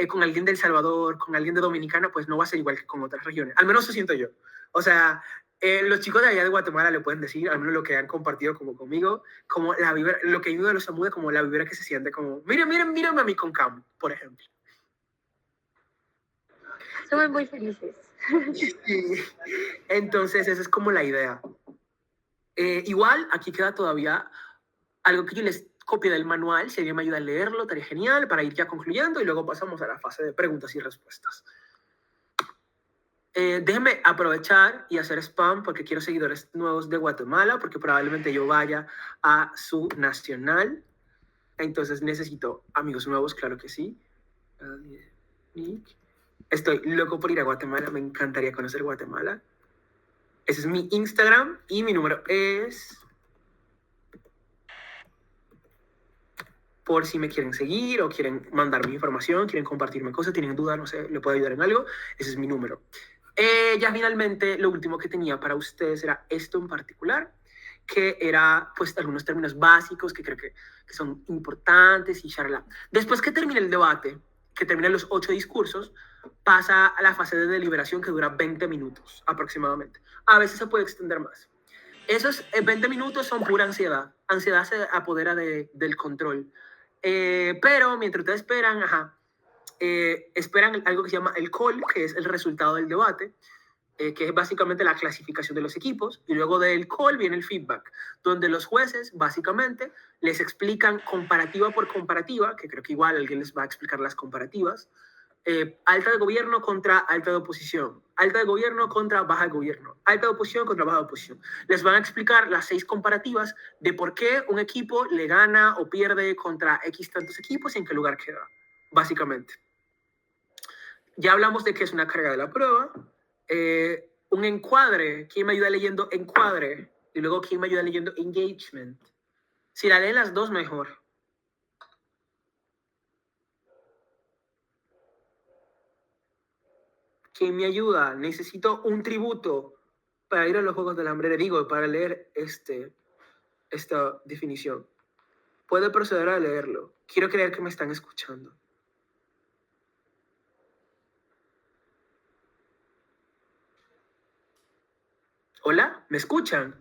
con alguien de El Salvador, con alguien de Dominicana, pues no va a ser igual que con otras regiones. Al menos eso siento yo. O sea, los chicos de allá de Guatemala le pueden decir, al menos lo que han compartido como conmigo, como la vibra, lo que yo de los Samude, como la vibra que se siente, como, mírenme a mí con Cam, por ejemplo. Somos muy felices. Sí. Entonces, esa es como la idea. Igual, aquí queda todavía algo que yo les copié del manual. Si alguien me ayuda a leerlo, estaría genial para ir ya concluyendo y luego pasamos a la fase de preguntas y respuestas. Déjenme aprovechar y hacer spam porque quiero seguidores nuevos de Guatemala, porque probablemente yo vaya a su nacional. Entonces necesito amigos nuevos, claro que sí. Estoy loco por ir a Guatemala, me encantaría conocer Guatemala. Ese es mi Instagram y mi número es... Por si me quieren seguir o quieren mandarme información, quieren compartirme cosas, tienen dudas, no sé, le puedo ayudar en algo, ese es mi número. Ya finalmente lo último que tenía para ustedes era esto en particular, que era pues algunos términos básicos que creo que son importantes y charla. Después que termine el debate, que terminen los 8 discursos, pasa a la fase de deliberación que dura 20 minutos aproximadamente. A veces se puede extender más. Esos 20 minutos son pura ansiedad. Ansiedad se apodera del control. Pero mientras ustedes esperan, esperan algo que se llama el call, que es el resultado del debate, que es básicamente la clasificación de los equipos, y luego del call viene el feedback, donde los jueces básicamente les explican comparativa por comparativa, que creo que igual alguien les va a explicar las comparativas, alta de gobierno contra alta de oposición, alta de gobierno contra baja de gobierno, alta de oposición contra baja de oposición. Les van a explicar las 6 comparativas de por qué un equipo le gana o pierde contra X tantos equipos y en qué lugar queda, básicamente. Ya hablamos de qué es una carga de la prueba, un encuadre. ¿Quién me ayuda leyendo encuadre? Y luego, ¿quién me ayuda leyendo engagement? Si la leen las dos, mejor. ¿Quién me ayuda? Necesito un tributo para ir a los Juegos del Hambre. Digo, para leer esta definición. Puede proceder a leerlo. Quiero creer que me están escuchando. ¿Hola? ¿Me escuchan?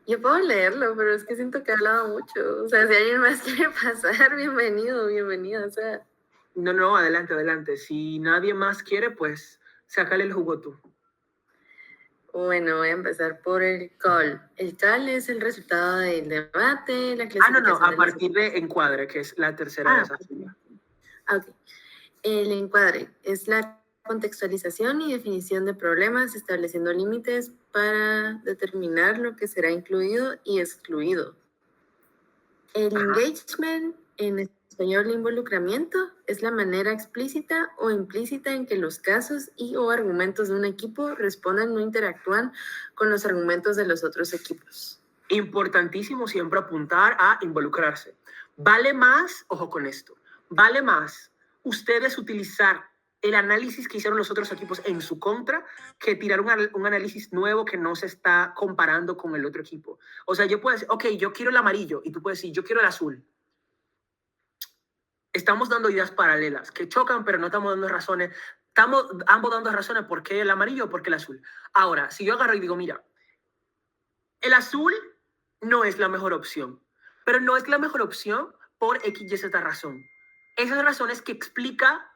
Yo puedo leerlo, pero es que siento que he hablado mucho. O sea, si alguien más quiere pasar, bienvenido, o sea. No, adelante. Si nadie más quiere, pues sácale el jugo tú. Bueno, voy a empezar por el call. El call es el resultado del debate, la clasificación. A partir de encuadre, que es la tercera de esa fila. Ok. El encuadre es la contextualización y definición de problemas, estableciendo límites para determinar lo que será incluido y excluido. El engagement, en español involucramiento, es la manera explícita o implícita en que los casos y o argumentos de un equipo responden o interactúan con los argumentos de los otros equipos. Importantísimo siempre apuntar a involucrarse. Vale más, ojo con esto, vale más ustedes utilizar el análisis que hicieron los otros equipos en su contra que tirar un análisis nuevo que no se está comparando con el otro equipo. O sea, yo puedo decir, ok, yo quiero el amarillo, y tú puedes decir, yo quiero el azul. Estamos dando ideas paralelas que chocan, pero no estamos dando razones. Estamos ambos dando razones por qué el amarillo o por qué el azul. Ahora, si yo agarro y digo, mira, el azul no es la mejor opción, pero no es la mejor opción por X, Y, Z razón. Esas razones que explica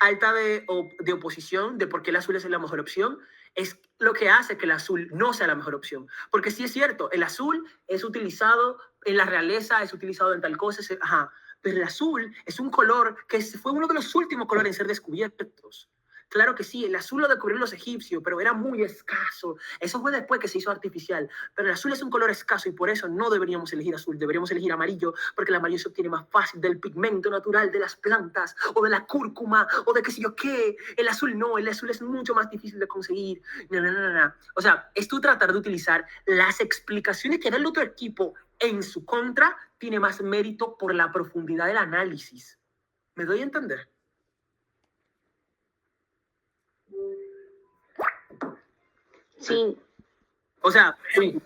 alta de oposición de por qué el azul es la mejor opción es lo que hace que el azul no sea la mejor opción. Porque sí es cierto, el azul es utilizado en la realeza, es utilizado en tal cosa, pero el azul es un color que fue uno de los últimos colores en ser descubiertos. Claro que sí, el azul lo descubrieron los egipcios, pero era muy escaso. Eso fue después que se hizo artificial. Pero el azul es un color escaso y por eso no deberíamos elegir azul, deberíamos elegir amarillo, porque el amarillo se obtiene más fácil del pigmento natural de las plantas, o de la cúrcuma, o de qué sé yo qué. El azul no, el azul es mucho más difícil de conseguir. No. O sea, es tú tratar de utilizar las explicaciones que da el otro equipo en su contra, tiene más mérito por la profundidad del análisis. ¿Me doy a entender? Sí. O sea, sí.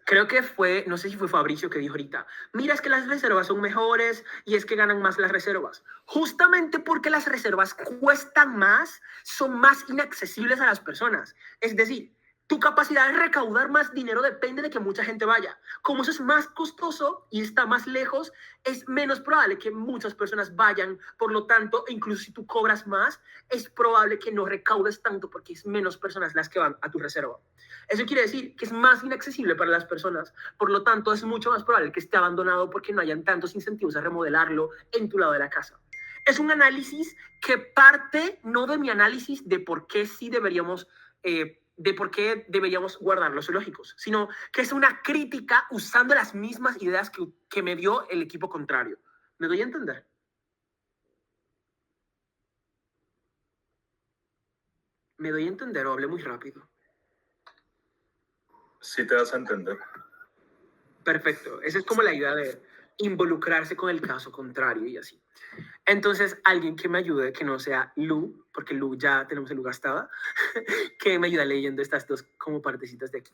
Creo que fue, no sé si fue Fabricio que dijo ahorita, mira, es que las reservas son mejores y es que ganan más las reservas. Justamente porque las reservas cuestan más, son más inaccesibles a las personas. Es decir, tu capacidad de recaudar más dinero depende de que mucha gente vaya. Como eso es más costoso y está más lejos, es menos probable que muchas personas vayan. Por lo tanto, incluso si tú cobras más, es probable que no recaudes tanto porque es menos personas las que van a tu reserva. Eso quiere decir que es más inaccesible para las personas. Por lo tanto, es mucho más probable que esté abandonado porque no hayan tantos incentivos a remodelarlo en tu lado de la casa. Es un análisis que parte no de mi análisis de por qué sí deberíamos... de por qué deberíamos guardar los zoológicos, sino que es una crítica usando las mismas ideas que me dio el equipo contrario. ¿Me doy a entender? ¿Me doy a entender o hablé muy rápido? Sí te das a entender. Perfecto. Esa es como la idea de involucrarse con el caso contrario y así. Entonces, alguien que me ayude, que no sea Lu, porque Lu ya tenemos el Lu gastada, que me ayude leyendo estas dos como partecitas de aquí.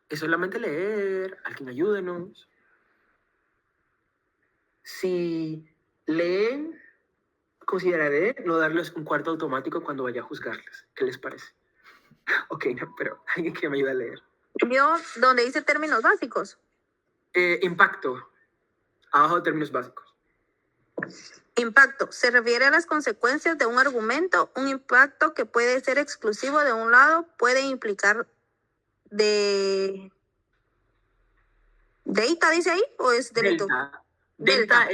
Es solamente leer. Alguien ayúdenos. Si leen, consideraré no darles un cuarto automático cuando vaya a juzgarles. ¿Qué les parece? Ok, no, pero alguien que me ayude a leer. Yo, donde dice términos básicos. Impacto. Abajo de términos básicos. Impacto. Se refiere a las consecuencias de un argumento. Un impacto que puede ser exclusivo de un lado puede implicar de... ¿Delta dice ahí o es delito? Delta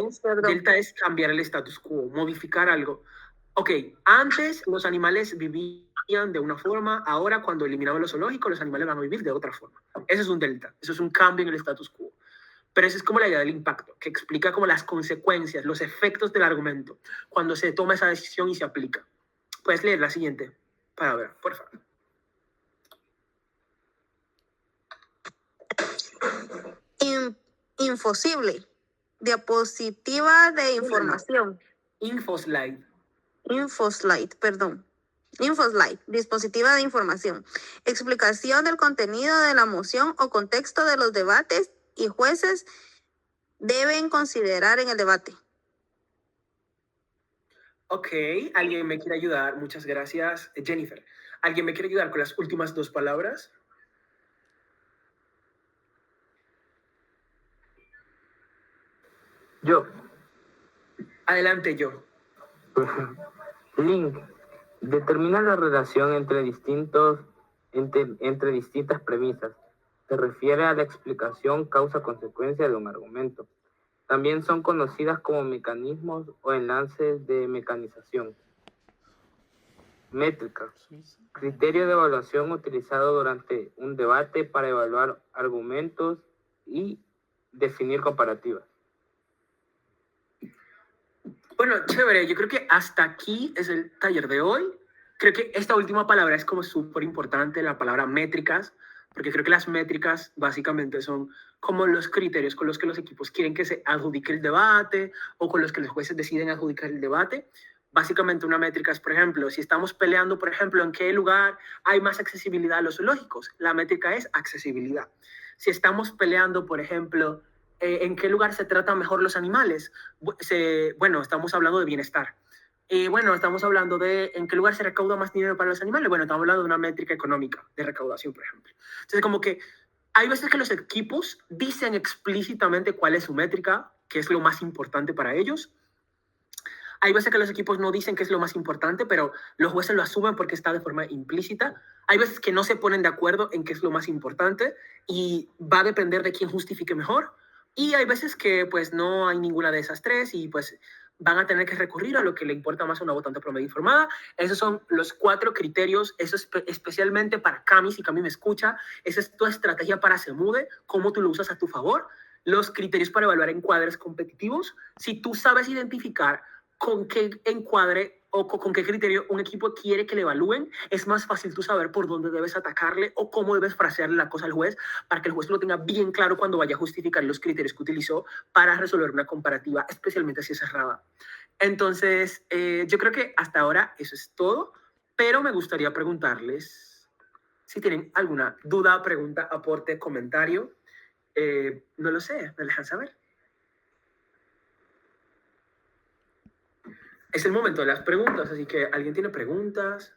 es cambiar el status quo, modificar algo. Ok, antes los animales vivían de una forma, ahora cuando eliminamos los zoológicos, los animales van a vivir de otra forma. Eso es un delta, eso es un cambio en el status quo. Pero esa es como la idea del impacto, que explica como las consecuencias, los efectos del argumento, cuando se toma esa decisión y se aplica. Puedes leer la siguiente para ver, por favor. Infosible. Diapositiva de información. Infoslide. Infoslide, perdón. Infoslide, dispositiva de información. Explicación del contenido de la moción o contexto de los debates y jueces deben considerar en el debate. Ok, ¿alguien me quiere ayudar? Muchas gracias, Jennifer. ¿Alguien me quiere ayudar con las últimas dos palabras? Yo. Adelante, yo. Link. Determina la relación entre distintas premisas. Se refiere a la explicación causa-consecuencia de un argumento. También son conocidas como mecanismos o enlaces de mecanización. Métrica. Criterio de evaluación utilizado durante un debate para evaluar argumentos y definir comparativas. Bueno, chévere. Yo creo que hasta aquí es el taller de hoy. Creo que esta última palabra es como súper importante, la palabra métricas, porque creo que las métricas básicamente son como los criterios con los que los equipos quieren que se adjudique el debate o con los que los jueces deciden adjudicar el debate. Básicamente una métrica es, por ejemplo, si estamos peleando, por ejemplo, en qué lugar hay más accesibilidad a los zoológicos, la métrica es accesibilidad. Si estamos peleando, por ejemplo, en qué lugar se tratan mejor los animales, bueno, estamos hablando de bienestar. Bueno, estamos hablando de en qué lugar se recauda más dinero para los animales. Bueno, estamos hablando de una métrica económica de recaudación, por ejemplo. Entonces, como que hay veces que los equipos dicen explícitamente cuál es su métrica, qué es lo más importante para ellos. Hay veces que los equipos no dicen qué es lo más importante, pero los jueces lo asumen porque está de forma implícita. Hay veces que no se ponen de acuerdo en qué es lo más importante y va a depender de quién justifique mejor. Y hay veces que pues no hay ninguna de esas tres y pues van a tener que recurrir a lo que le importa más a una votante promedio informada. Esos son los 4 criterios, eso es especialmente para Cami, si Cami me escucha, esa es tu estrategia para Semude, cómo tú lo usas a tu favor. Los criterios para evaluar encuadres competitivos, si tú sabes identificar con qué encuadre o con qué criterio un equipo quiere que le evalúen, es más fácil tú saber por dónde debes atacarle o cómo debes frasearle la cosa al juez para que el juez lo tenga bien claro cuando vaya a justificar los criterios que utilizó para resolver una comparativa, especialmente si es cerrada. Entonces, yo creo que hasta ahora eso es todo, pero me gustaría preguntarles Si tienen alguna duda, pregunta, aporte, comentario, no lo sé, me dejan saber. Es el momento de las preguntas, así que ¿alguien tiene preguntas?